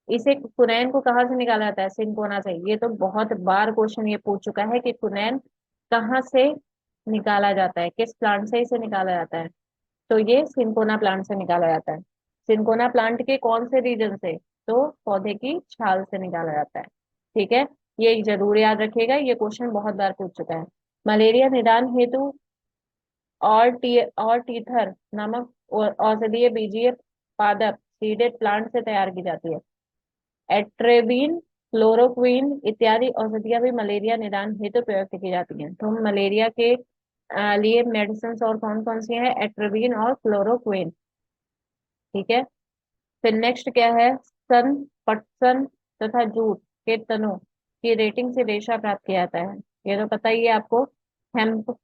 Speaker 1: इसे, कुनैन को कहाँ से निकाला जाता है, सिंकोना से। ये तो बहुत बार क्वेश्चन ये पूछ चुका है कि कुनैन कहाँ से निकाला जाता है, किस प्लांट से इसे निकाला जाता है। तो ये सिंकोना प्लांट से निकाला जाता है। सिंकोना प्लांट के कौन से रीजन से, तो पौधे की छाल से निकाला जाता है। ठीक है, ये जरूर याद रखिएगा, ये क्वेश्चन बहुत बार पूछ चुका है। मलेरिया निदान हेतु और टीथर नामक औषधीय बीजीय पादप सीडेड प्लांट से तैयार की जाती है। एट्रेबिन, क्लोरोक्विन इत्यादि औषधियां भी मलेरिया निदान हेतु प्रयोग की जाती हैं। तो मलेरिया के लिए मेडिसिन और कौन कौन सी हैं, एट्रेबिन और क्लोरोक्विन। ठीक है, फिर नेक्स्ट क्या है, सन, पटसन तथा जूट के तनों की रेटिंग से रेशा प्राप्त किया जाता है। ये तो पता ही है आपको। हेम्प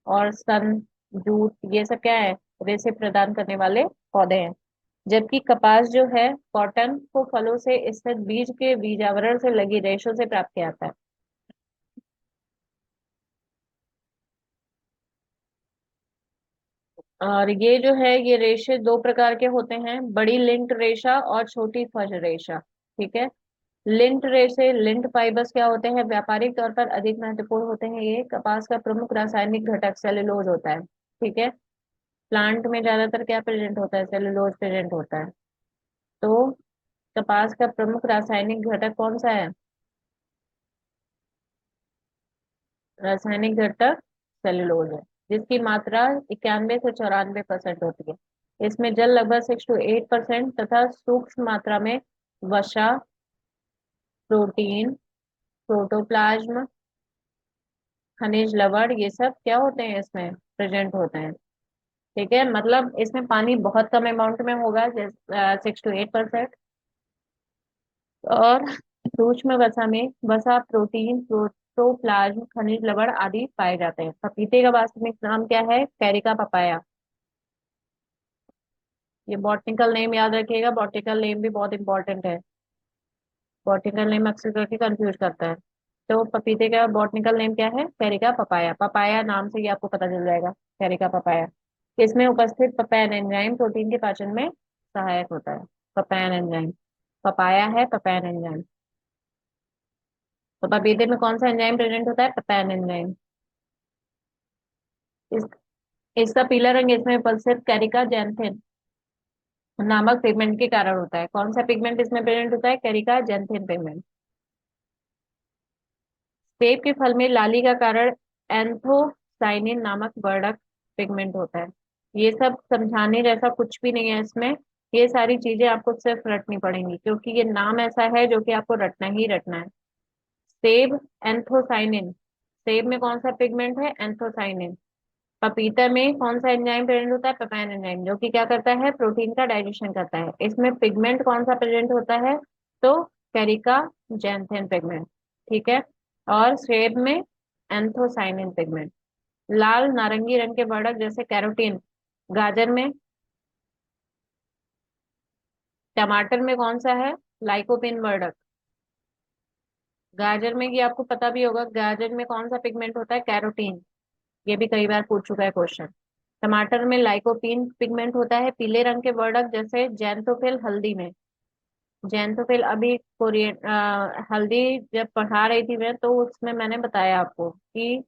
Speaker 1: और सन, जूट, ये सब क्या है, रेशे प्रदान करने वाले पौधे हैं। जबकि कपास जो है, कॉटन को फलों से स्थित बीज के बीजावरण से लगी रेशों से प्राप्त किया जाता है। और ये जो है, ये रेशे दो प्रकार के होते हैं, बड़ी लिंट रेशा और छोटी फज रेशा। ठीक है, लिंट रेशे, लिंट फाइबर्स क्या होते हैं, व्यापारिक तौर पर अधिक महत्वपूर्ण होते हैं। ये कपास का प्रमुख रासायनिक घटक सेलुलोज होता है। ठीक है, प्लांट में ज्यादातर क्या प्रेजेंट होता है, सेलुलोज प्रेजेंट होता है। तो कपास का प्रमुख रासायनिक घटक कौन सा है, रासायनिक घटक सेलुलोज है, जिसकी मात्रा 91 से 94% होती है। इसमें जल लगभग 6 to 8% तथा सूक्ष्म मात्रा में वसा, प्रोटीन, प्रोटोप्लाज्म, खनिज लवण, ये सब क्या होते हैं, इसमें प्रेजेंट होते हैं। ठीक है, मतलब इसमें पानी बहुत कम अमाउंट में होगा, 6 to 8%। और सूक्ष्म वसा में वसा, प्रोटीन, प्रोटोप्लाज्म, खनिज लवण आदि पाए जाते हैं। पपीते का वास्तविक नाम क्या है, कैरिका पपाया। ये बॉटनिकल नेम याद रखिएगा, बॉटनिकल नेम भी बहुत इंपॉर्टेंट है। बॉटनिकल नेम अक्सर करके कंफ्यूज करता है। तो पपीते का बॉटनिकल नेम क्या है, कैरिका पपाया। पपाया नाम से ही आपको पता चल जाएगा, कैरिका पपाया। इसमें उपस्थित पपैन एंजाइम प्रोटीन के पाचन में सहायक होता है। पपैन एंजाइम, पपाया है पपैन एंजाइम। तो पपीते में कौन सा एंजाइम प्रेजेंट होता है, पपैन एंजाइम। इस इसका पीला रंग इसमें उपस्थित कैरिका जैंथिन नामक पिगमेंट के कारण होता है। कौन सा पिगमेंट इसमें प्रेजेंट होता है, कैरिका जैंथिन पिगमेंट। सेब के फल में लाली का कारण एंथोसाइनिन नामक वर्णक पिगमेंट होता है। ये सब समझाने जैसा कुछ भी नहीं है इसमें। ये सारी चीजें आपको सिर्फ रटनी पड़ेंगी, क्योंकि ये नाम ऐसा है जो कि आपको रटना ही रटना है। सेब, एंथोसाइनिन। सेब में कौन सा पिगमेंट है? एंथोसाइनिन। पपीता में कौन सा एंजाइम प्रेजेंट होता है? पेपाइन एंजाइम, जो कि क्या करता है? प्रोटीन का डाइजेशन करता है। इसमें पिगमेंट कौन सा प्रेजेंट होता है? तो कैरिका जैंथेन पिगमेंट। ठीक है। और सेब में एंथोसाइनिन पिगमेंट। लाल नारंगी रंग के वर्णक जैसे कैरोटीन गाजर में। टमाटर में कौन सा है? लाइकोपिन वर्णक। गाजर में, ये आपको पता भी होगा, गाजर में कौन सा पिगमेंट होता है? कैरोटीन। ये भी कई बार पूछ चुका है क्वेश्चन। टमाटर में लाइकोपीन पिगमेंट होता है पीले रंग के वर्णक जैसे जैंथोफिल हल्दी में। जैंथोफिल अभी कोरियन हल्दी जब पढ़ा रही थी मैं, तो उसमें मैंने बताया आपको कि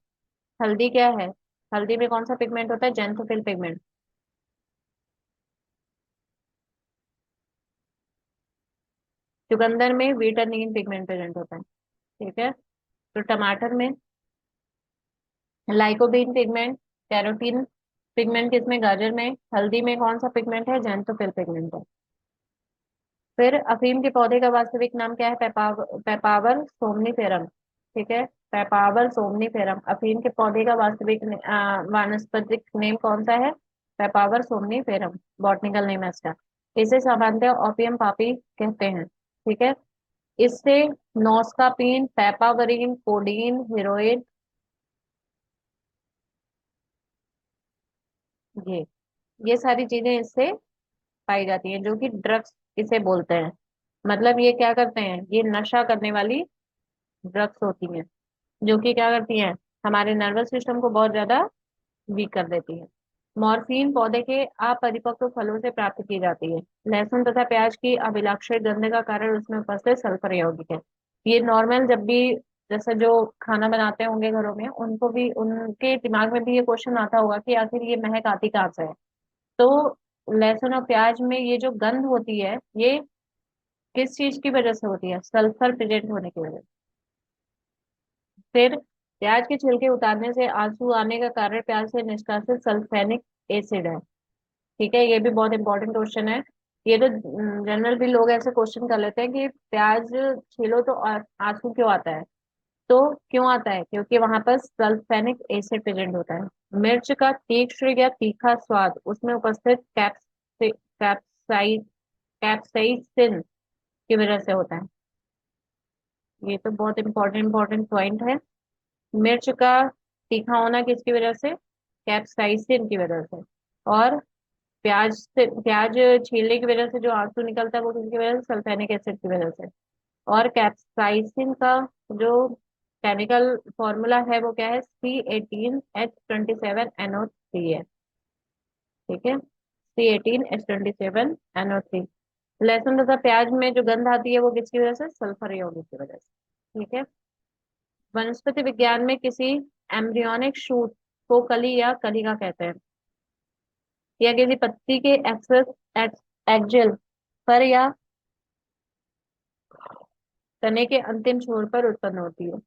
Speaker 1: हल्दी क्या है। हल्दी में कौन सा पिगमेंट होता है? Xanthophyll pigment. चुकंदर में विटानिन पिगमेंट प्रेजेंट होता है। ठीक है। तो टमाटर में लाइकोपीन पिगमेंट, कैरोटीन पिगमेंट किसमें? गाजर में। हल्दी में कौन सा पिगमेंट है? जैंथोफिल पिगमेंट है। फिर अफीम के पौधे का वास्तविक नाम क्या है? पेपावर सोमनीफेरम। ठीक है। पेपावर सोमनीफेरम अफीम के पौधे का वास्तविक वानस्पतिक नेम कौन सा है? पेपावर सोमनीफेरम, बॉटनिकल नेम है इसका। इसे सामान्यतः ओपियम पापी कहते हैं। ठीक है। इससे नोस्कापीन, पेपावरीन, कोडीन, हीरोइन, ये ये सारी चीजें इससे पाई जाती हैं, जो कि ड्रग्स इसे बोलते हैं। मतलब ये क्या करते हैं? ये नशा करने वाली ड्रग्स होती हैं, जो कि क्या करती हैं? हमारे नर्वस सिस्टम को बहुत ज्यादा वीक कर देती है। मॉर्फिन पौधे के अपरिपक्व फलों से प्राप्त की जाती है। लहसुन तथा प्याज की अभिलाषित गंध का कारण उसमें उपस्थित सल्फर यौगिक है। ये नॉर्मल जब भी जैसे जो खाना बनाते होंगे घरों में, उनको भी उनके दिमाग में भी ये क्वेश्चन आता होगा कि आखिर ये महक आती कहाँ से है। तो लहसुन और प्याज में ये जो गंध होती है, ये किस चीज की वजह से होती है? सल्फर प्रेजेंट होने की वजह से। फिर प्याज के छिलके उतारने से आंसू आने का कारण प्याज से निष्कासित सल्फेनिक एसिड है। ठीक है। ये भी बहुत इंपॉर्टेंट क्वेश्चन है। ये तो जनरल भी लोग ऐसे क्वेश्चन कर लेते हैं कि प्याज छीलो तो आंसू क्यों आता है? तो क्यों आता है? क्योंकि वहां पर सल्फेनिक एसिड प्रेजेंट होता है। मिर्च का तीक्ष्ण या तीखा स्वाद उसमें उपस्थित कैप्साई कैप्साइसिन की वजह से होता है। ये तो बहुत इंपॉर्टेंट इंपॉर्टेंट पॉइंट है। मिर्च का तीखा होना किसकी वजह से? कैप्साइसिन की वजह से। और प्याज छीलने की वजह से जो आंसू निकलता है वो किसकी वजह से? सल्फेनिक एसिड की वजह से। और कैप्साइसिन का जो केमिकल फॉर्मूला है वो क्या है? C18H27NO3 है। ठीक है। C18H27NO3। लहसुन तथा प्याज में जो गंध आती है वो किसकी वजह से? सल्फर यौगिक की वजह से। ठीक है। वनस्पति विज्ञान में किसी एम्ब्रियोनिक शूट को कली या कलिका कहते हैं। या किसी पत्ती के एक्सेस एक्जेल पर या तने के अंतिम छोर पर उत्पन्न होती है।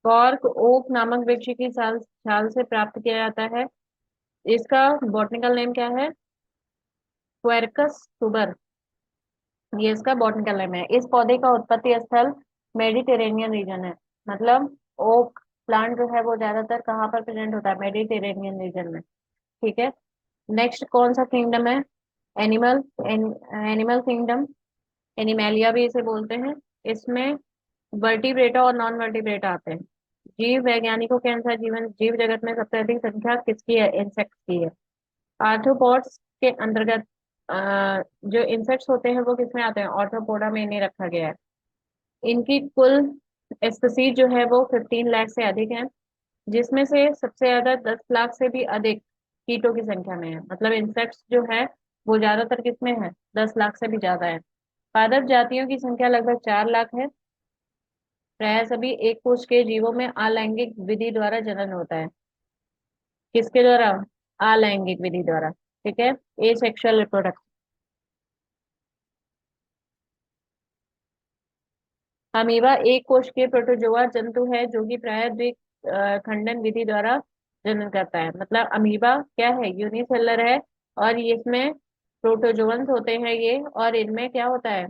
Speaker 1: कॉर्क ओक नामक वृक्ष की छाल छाल से प्राप्त किया जाता है। इसका बॉटनिकल नेम क्या है? क्वेरकस सुबर, ये इसका बॉटनिकल नेम है। इस पौधे का उत्पत्ति स्थल मेडिटेरेनियन रीजन है। मतलब ओक प्लांट जो है वो ज्यादातर कहाँ पर प्रेजेंट होता है? मेडिटेरेनियन रीजन में। ठीक है। नेक्स्ट कौन सा किंगडम है? एनिमल एनिमल किंगडम, एनिमेलिया भी इसे बोलते हैं। इसमें वर्टिब्रेटा और नॉन वर्टिब्रेटा आते हैं। जीव वैज्ञानिकों के अनुसार जीवन जीव जगत में सबसे अधिक संख्या किसकी है? इंसेक्ट की है। आर्थ्रोपॉड्स के अंतर्गत जो इंसेक्ट्स होते हैं वो किसमें आते हैं? ऑर्थ्रोपोडा में इन्हें रखा गया है। इनकी कुल स्पीसीज जो है वो 15 लाख से अधिक है, जिसमें से सबसे ज्यादा 10 लाख से भी अधिक कीटों की संख्या में है। मतलब इंसेक्ट्स जो है वो ज्यादातर किसमें है? 10 लाख से भी ज्यादा है। पादप जातियों की संख्या लगभग 4 लाख है। प्राय सभी एक कोश के जीवों में अलैंगिक विधि द्वारा जनन होता है। किसके द्वारा? अलैंगिक विधि द्वारा। ठीक है, ए सेक्सुअल रिप्रोडक्शन। अमीबा एक कोश के प्रोटोजोआ जंतु है जो कि प्राय खंडन विधि द्वारा जनन करता है। मतलब अमीबा क्या है? यूनिसेलर है, और ये इसमें प्रोटोजोअन्स होते हैं ये, और इनमें क्या होता है?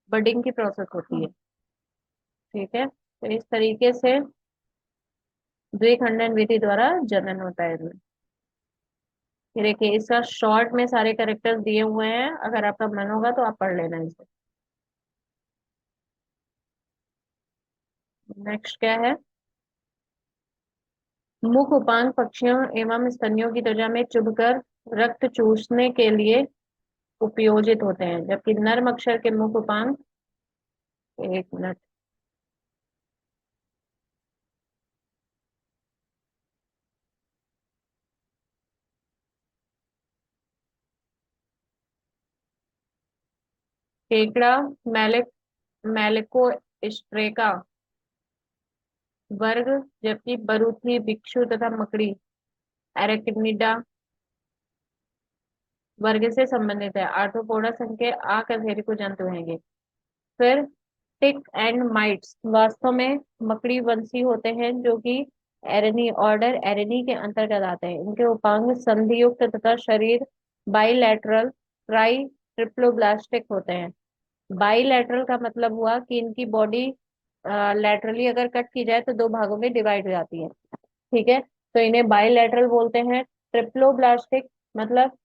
Speaker 1: बडिंग की प्रोसेस होती है। ठीक है, तो इस तरीके से द्विखंडन विधि द्वारा जनन होता है इनमें। ये देखिए, इसका शॉर्ट में सारे करेक्टर्स दिए हुए हैं, अगर आपका मन होगा तो आप पढ़ लेना इसे। नेक्स्ट क्या है? मुख उपांग पक्षियों एवं स्तनियों की त्वचा में चुभकर रक्त चूसने के लिए उपयोजित होते हैं, जबकि नर मच्छर के मुख उपांग, एक मिनट, केकड़ा, मेलिक मेलिकोस्ट्रेका वर्ग, जबकि बरूथी, बिच्छू तथा मकड़ी एरेक्निडा वर्ग से संबंधित है। आर्थ्रोपोडा संघ के अकशेरुकी जंतु हैं ये। फिर टिक एंड माइट्स वास्तव में मकड़ी वंशी होते हैं, जो कि एरनी, ऑर्डर एरनी के अंतर्गत आते हैं। इनके उपांग संधियुक्त तथा शरीर बाइलैटरल ट्राई ट्रिप्लोब्लास्टिक होते हैं। बाइलैटरल का मतलब हुआ कि इनकी बॉडी लैटरली अगर कट की जाए तो दो भागों में डिवाइड हो जाती है। ठीक है, तो इन्हें बाइलैटरल बोलते हैं। ट्रिप्लोब्लास्टिक मतलब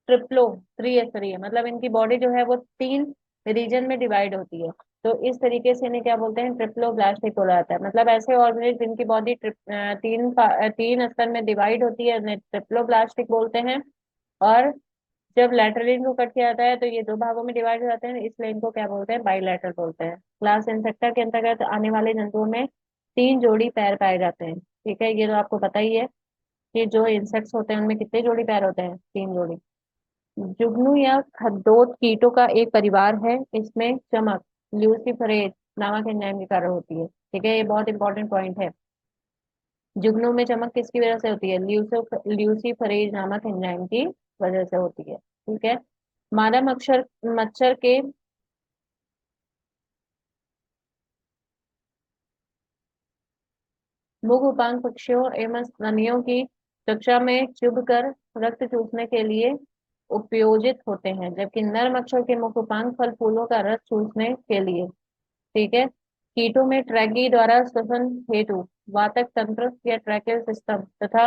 Speaker 1: ट्रिप्लो, त्रिस्तरीय, मतलब इनकी बॉडी जो है वो तीन रीजन में डिवाइड होती है। तो इस तरीके से इन्हें क्या बोलते हैं? ट्रिप्लोब्लास्टिक बोला जाता है। मतलब ऐसे ऑर्गेनिज जिनकी बॉडी तीन स्तर में डिवाइड होती है उन्हें ट्रिप्लोब्लास्टिक बोलते हैं। और जब लैटरली इनको कट किया जाता है तो ये दो भागों में डिवाइड हो जाते हैं, इसलिए इनको क्या बोलते हैं? बाइलैटरल बोलते हैं। क्लास इंसेक्टा के अंतर्गत आने वाले जंतुओं में तीन जोड़ी पैर पाए जाते हैं। ठीक है, ये तो आपको पता ही है कि जो इंसेक्ट्स होते हैं उनमें कितने जोड़ी पैर होते हैं? तीन जोड़ी। जुगनू या खद्दोत कीटों का एक परिवार है। इसमें चमक ल्यूसीफरेज नामक एंजाइम के कारण होती है। ठीक है, ये बहुत इंपॉर्टेंट पॉइंट है। जुगनू में चमक किसकी वजह से होती है? ल्यूसीफरेज नामक एंजाइम की वजह से होती है। ठीक है, मादा मच्छर मच्छर के मुख उपांग पक्षियों एवं स्तनियों की त्वचा में चुभकर रक्त चूसने के लिए उपयोजित होते हैं, जबकि नर मच्छर के मुख उपांग फल फूलों का रस चूसने के लिए। ठीक है, कीटों में ट्रैकी द्वारा श्वसन हेतु वातक तंत्र या ट्रैकियल सिस्टम तथा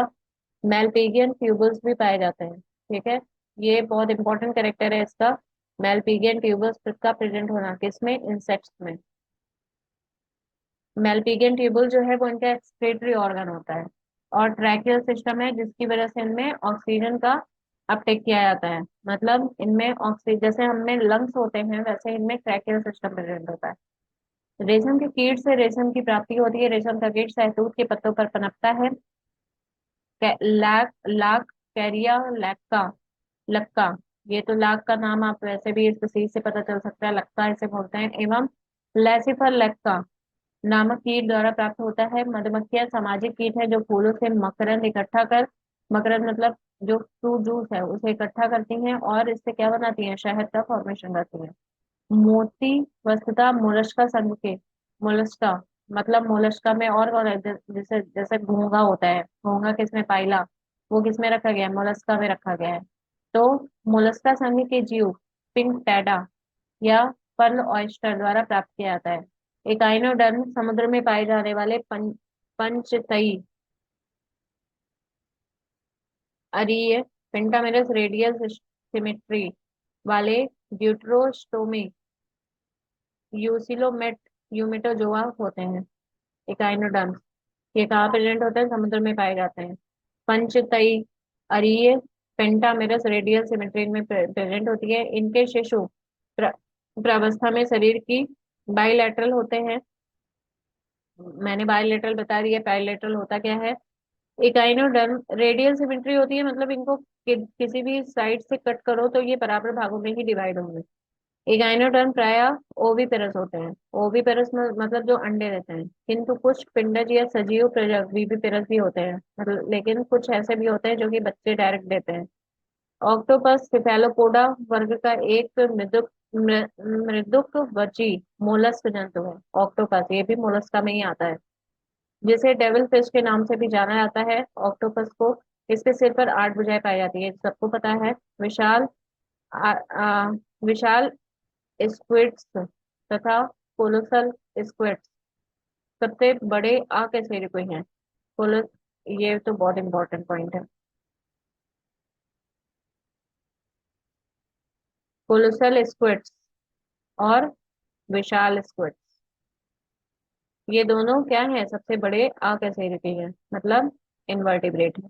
Speaker 1: मेलपिगियन ट्यूबल्स भी पाए जाते हैं। ठीक है, ये बहुत इंपॉर्टेंट कैरेक्टर है इसका, मेलपिगियन ट्यूबल्स का प्रेजेंट होना किसमें? इंसेक्ट्स में। मेलपिगियन ट्यूबल जो है वो इनका एक्सक्रीटरी ऑर्गन होता है। और ट्रैकियल सिस्टम है जिसकी वजह से इनमें ऑक्सीजन का अपटेक किया जाता है। मतलब इनमें ऑक्सीजन, जैसे हमें लंग्स होते हैं वैसे इनमें ट्रैकियल सिस्टम प्रेजेंट होता है। रेशम के कीट से रेशम की प्राप्ति होती है। रेशम का कीट शहतूत के पत्तों पर पनपता है। लाख कैरिया लैक्का, लक्का, ये तो लाख का नाम आप वैसे भी इस चीज से पता चल सकता है, लक्का इसे बोलते हैं। एवं लेसिफर लक्का नामक कीट द्वारा प्राप्त होता है। मधुमक्खियां सामाजिक कीट है जो फूलों से मकरंद इकट्ठा कर, मकरंद मतलब जो फ्रूट जूस है उसे इकट्ठा करती हैं और इससे क्या बनाती हैं? शहद का फॉर्मेशन करती हैं। मोती वस्तुतः मोलस्का संघ के, मोलस्का मतलब मोलस्का में और है, जैसे जैसे घोंघा होता है, घोंघा किसमें? पाइला, वो किसमें रखा गया है? मोलस्का में रखा गया है। तो मोलस्का संघ के जीव पिंक टैडा या पर्ल ऑयस्टर द्वारा प्राप्त किया जाता है। एकाइनोडर्म समुद्र में पाए जाने वाले पंचतई अरीय पेंटामेरस रेडियल सिमेट्री वाले ड्यूटरोस्टोमी यूसिलोमेट यूमेटोजोआ होते हैं। एकाइनोडर्म ये कहाँ प्रेजेंट होते हैं? समुद्र में पाए जाते हैं। पंचतई अरीय पेंटामेरस रेडियल सिमेट्री में प्रेजेंट होती है। इनके शिशु प्र- प्रावस्था में शरीर की बाइलेटरल होते हैं। मैंने बायलेटरल बता दिया, बायलेटरल होता क्या है? इकाइनोडर्म रेडियल सिमेट्री होती है, मतलब इनको किसी भी साइड से कट करो तो ये बराबर भागों में ही डिवाइड होंगे। इगाइनोडर्म प्राय ओविपेरस होते हैं। ओविपेरस में मतलब जो अंडे देते हैं, किंतु कुछ पिंडज या सजीव प्रजनक विविपेरस भी होते हैं, मतलब लेकिन कुछ ऐसे भी होते हैं जो कि बच्चे डायरेक्ट देते हैं। ऑक्टोपस सिफेलोपोडा वर्ग का एक मृदुकवची मोलस्क जंतु है। ऑक्टोपस ये भी मोलस्का में ही आता है, जिसे डेविल फिश के नाम से भी जाना जाता है। ऑक्टोपस को इसके सिर पर 8 भुजाएं पाई जाती है, सबको पता है। विशाल आ, आ, विशाल स्क्विड्स तथा कोलोसल स्क्विड्स सबसे बड़े अकशेरुकी हैं। कोलो ये तो बहुत इंपॉर्टेंट पॉइंट है। कोलोसल स्क्विड्स और विशाल स्क्विड्स, ये दोनों क्या है, सबसे बड़े अकशेरुकी हैं, मतलब इनवर्टिब्रेट है।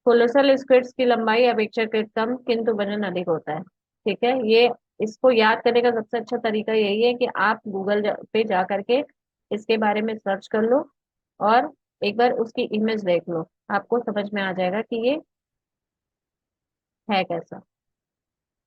Speaker 1: कोलोसल स्क्विड्स की लंबाई अपेक्षाकृत कम किंतु वजन अधिक होता है। ठीक है, ये इसको याद करने का सबसे अच्छा तरीका यही है कि आप गूगल पे जा करके इसके बारे में सर्च कर लो और एक बार उसकी इमेज देख लो, आपको समझ में आ जाएगा कि ये है कैसा।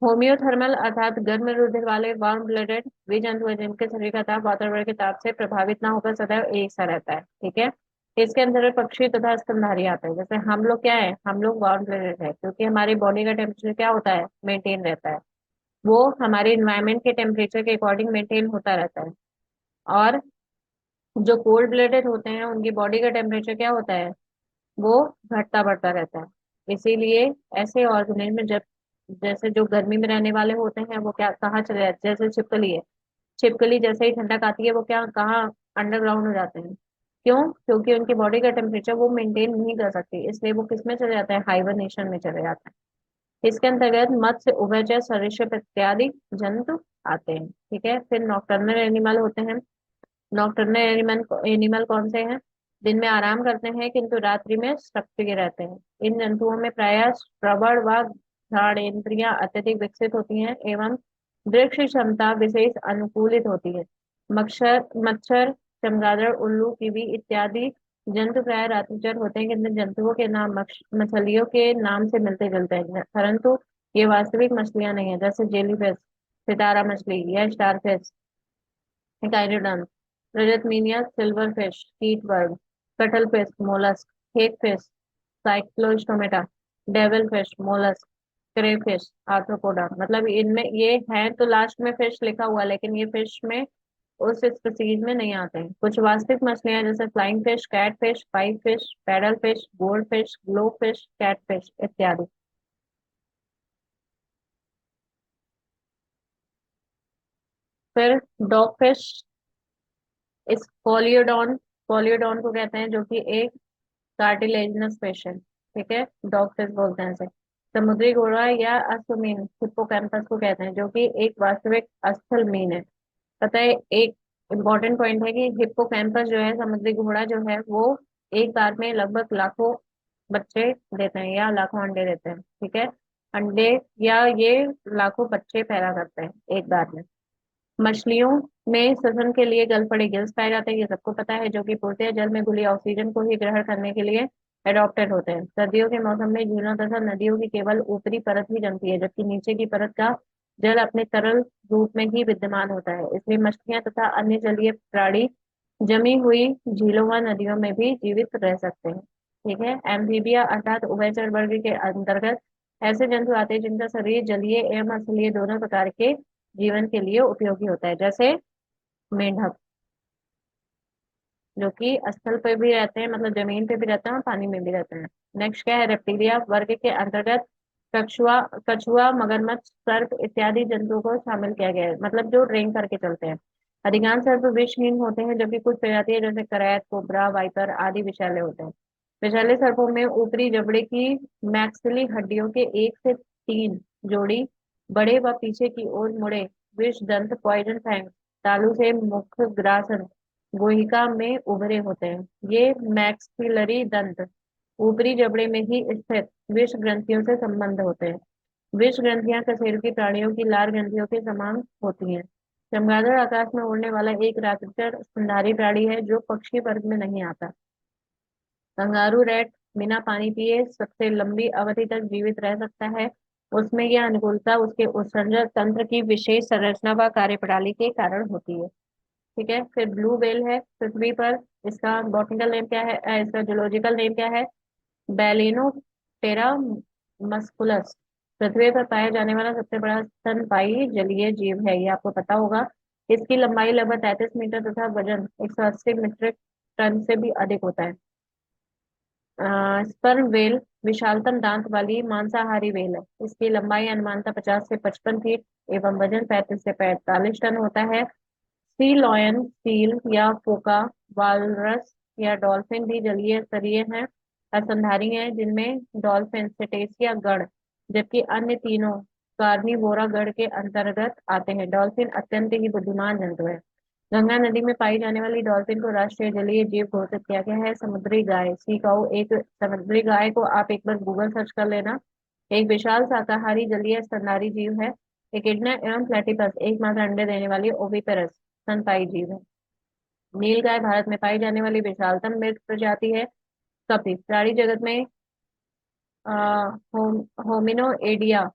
Speaker 1: होमियोथर्मल अर्थात गर्म रुधिर वाले वार्म ब्लडेड वे जंतु हैं जिनके शरीर का ताप वातावरण के ताप से प्रभावित ना होकर सदैव एक सा रहता है। ठीक है, इसके अंतर्गत पक्षी तथा स्तनधारी आते हैं। जैसे हम लोग क्या है, हम लोग वार्म ब्लडेड है क्योंकि हमारी बॉडी का टेम्परेचर क्या होता है, मेंटेन रहता है। वो हमारे इन्वायरमेंट के टेम्परेचर के अकॉर्डिंग मेंटेन होता रहता है। और जो कोल्ड ब्लडेड होते हैं उनकी बॉडी का टेम्परेचर क्या होता है, वो घटता बढ़ता रहता है। इसीलिए ऐसे ऑर्गेनिज्म जब जैसे जो गर्मी में रहने वाले होते हैं वो क्या कहाँ चले जाते हैं, जैसे छिपकली है। छिपकली जैसे ही ठंडक आती है वो क्या कहाँ, अंडरग्राउंड हो जाते हैं। क्यों? क्योंकि उनकी बॉडी का टेम्परेचर वो मेंटेन नहीं कर सकती, इसलिए वो किस में चले जाते हैं, हाइबरनेशन में चले जाते हैं। इसके अंतर्गत मत्स्य, उभयचर, सरीसृप इत्यादि जंतु आते हैं। ठीक है, फिर नॉकटर्नल एनिमल होते हैं। नॉकटर्नल एनिमल एनिमल कौन से हैं? दिन में आराम करते हैं किंतु रात्रि में सक्रिय रहते हैं। इन जंतुओं में प्रायः श्रवण व घ्राणेन्द्रियां अत्यधिक विकसित होती हैं एवं दृष्टि क्षमता विशेष अनुकूलित होती है। मच्छर मच्छर चमगादड़, उल्लू, कीवी इत्यादि जंतु प्राय रात्रिचर होते हैं किंतु जंतुओं के नाम मछलियों के नाम से मिलते जुलते हैं, परंतु ये वास्तविक मछलियां नहीं है। जैसे जेलीफिश, सितारा मछली या स्टारफिश, Echinoderm, Rhythmia silverfish, कीट वर्ग, cuttle fish, mollusc, Hague fish, Cyclostomata, devil fish, mollusc, crayfish, arthropoda. मतलब इनमें ये है तो लास्ट में फिश लिखा हुआ है, लेकिन ये फिश में उस स्पीसीज में नहीं आते हैं। कुछ वास्तविक मछलियां जैसे flying fish, cat fish, pipe fish, paddle fish, gold fish, glow fish, cat fish इत्यादि। फिर डॉग फिश, इस कोलियोडॉन, कोलियोडॉन को कहते हैं, जो कि एक कार्टिलेजिनस फिश है। ठीक है, डॉग फिश बोलते हैं इसे। समुद्री घोड़ा या अश्वमीन हिप्पोकैम्पस को कहते हैं, जो कि एक वास्तविक स्थल मीन है। पता है, एक इम्पोर्टेंट पॉइंट है कि हिप्पोकैम्पस जो है, समुद्री घोड़ा जो है, वो एक बार में लगभग लाखों बच्चे देते हैं या लाखों अंडे देते हैं। ठीक है, अंडे या ये लाखों बच्चे पैदा करते हैं एक बार में। मछलियों में श्वसन के लिए गल पड़े गिल्स पाए जाते हैं, ये सबको पता है, जो कि पूर्णतः जल में घुली ऑक्सीजन को ही ग्रहण करने के लिए एडॉप्टेड होते हैं। सर्दियों के मौसम में झीलों तथा नदियों की केवल ऊपरी परत ही जमती है, जबकि नीचे की परत का जल अपने तरल रूप में ही विद्यमान होता है। इसलिए मछलियां तथा अन्य जलीय प्राणी जमी हुई झीलों व नदियों में भी जीवित रह सकते हैं। ठीक है, एम्फीबिया अर्थात उभयचर वर्ग के अंतर्गत ऐसे जंतु आते हैं जिनका शरीर जलीय एवं स्थलीय दोनों प्रकार के जीवन के लिए उपयोगी होता है। जैसे मेंढक, जो कि स्थल पे भी रहते हैं, मतलब जमीन पे भी रहते हैं और पानी में भी रहते हैं। नेक्स्ट क्या है, रेप्टिलिया वर्ग के अंतर्गत कछुआ कछुआ, मगरमच्छ, सर्प इत्यादि जंतुओं को शामिल किया गया है, मतलब जो रेंग करके चलते हैं। अधिकांश सर्प विषहीन होते हैं, जबकि कुछ प्रजातियां जैसे करैत, कोबरा, वाइपर आदि विषैले होते हैं। विषैले सर्पों में ऊपरी जबड़े की मैक्सिली हड्डियों के 1 से 3 जोड़ी बड़े व पीछे की ओर मुड़े विष दंत पॉइजन फैंग तालू से मुख ग्रासन गुहिका में उभरे होते हैं। ये मैक्सिलरी दंत ऊपरी जबड़े में ही स्थित विष ग्रंथियों से संबंध होते हैं। विष ग्रंथियां कशेरुकी प्राणियों की लार ग्रंथियों के समान होती हैं। चमगादड़ आकाश में उड़ने वाला एक रात्रिचर स्तनधारी प्राणी है जो पक्षी वर्ग में नहीं आता। कंगारू रैट बिना पानी पिए सबसे लंबी अवधि तक जीवित रह सकता है। उसमें यह अनुकूलता उसके उत्सर्जन तंत्र की विशेष संरचना व कार्यप्रणाली के कारण होती है। ठीक है, फिर ब्लू व्हेल है पृथ्वी पर। इसका बॉटनिकल नेम क्या है, इसका जूलॉजिकल नेम क्या है? बैलिनोप्टेरा मस्कुलस। पृथ्वी पर पाया जाने वाला सबसे बड़ा स्तनपायी जलीय जीव है, ये आपको पता होगा। इसकी लंबाई लगभग 33 मीटर तथा वजन 180 मीट्रिक टन से भी अधिक होता है। स्पर्म वेल विशालतम दांत वाली मांसाहारी वेल है। इसकी लंबाई अनुमानतः 50 से 55 फीट एवं वजन 35 से 45 टन होता है। सी लॉयन सील या फोका वालरस या डॉल्फिन भी जलीय स्तरीय हैं, स्तनधारी हैं, जिनमें डॉल्फिन सेटेसिया गण, जबकि अन्य तीनों कार्निवोरा गण के अंतर्गत आते हैं। डॉल्फिन अत्यंत ही बुद्धिमान जंतु है। गंगा नदी में पाई जाने वाली डॉल्फिन को राष्ट्रीय जलीय जीव घोषित किया गया है। समुद्री गाय सी काऊ, एक समुद्री गाय को आप एक बार गूगल सर्च कर लेना। एक विशाल शाकाहारी जलीय स्तनधारी जीव है। एकिडना एवं प्लेटिपस एकमात्र अंडे देने वाली ओविपेरस स्तनपायी जीव है। नील गाय भारत में पाई जाने वाली विशालतम मृत प्रजाति है। कपी प्राणी जगत में होमिनोएडिया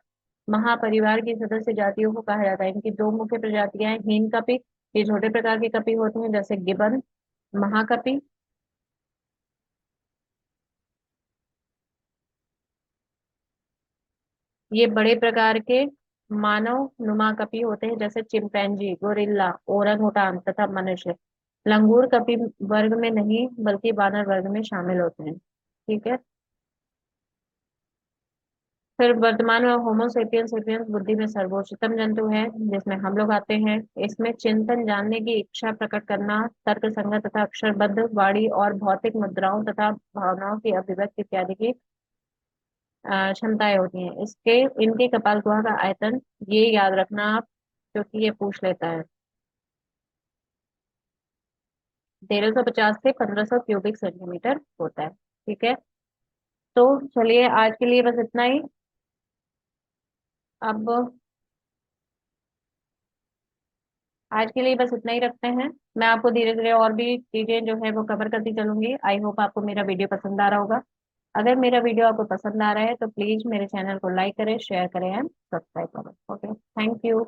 Speaker 1: महापरिवार की सदस्य जातियों को कहा जाता है। इनकी दो मुख्य प्रजातियां हैं, हीन कपी, ये छोटे प्रकार के कपी होते हैं जैसे गिबन, महाकपी। ये बड़े प्रकार के मानव नुमा कपी होते हैं जैसे चिंपैंजी, गोरिल्ला, ओरंगुटान तथा मनुष्य। लंगूर कपी वर्ग में नहीं बल्कि वानर वर्ग में शामिल होते हैं। ठीक है, फिर वर्तमान में होमोसेपियंस सेपियंस बुद्धि में सर्वोच्चतम जंतु है, जिसमें हम लोग आते हैं। इसमें चिंतन, जानने की इच्छा प्रकट करना, तर्क संगत तथा अक्षरबद्ध वाणी और भौतिक मुद्राओं तथा भावनाओं की अभिव्यक्ति इत्यादि की क्षमताएं होती हैं। इसके इनके कपाल गुहा का आयतन, ये याद रखना आप, क्योंकि ये पूछ लेता है, 1350 से 1500 क्यूबिक सेंटीमीटर होता है। ठीक है, तो चलिए आज के लिए बस इतना ही। अब आज के लिए बस इतना ही रखते हैं। मैं आपको धीरे धीरे और भी चीजें जो है वो कवर करती चलूंगी। आई होप आपको मेरा वीडियो पसंद आ रहा होगा। अगर मेरा वीडियो आपको पसंद आ रहा है तो प्लीज मेरे चैनल को लाइक करें, शेयर करें एंड सब्सक्राइब करें। Okay, thank you.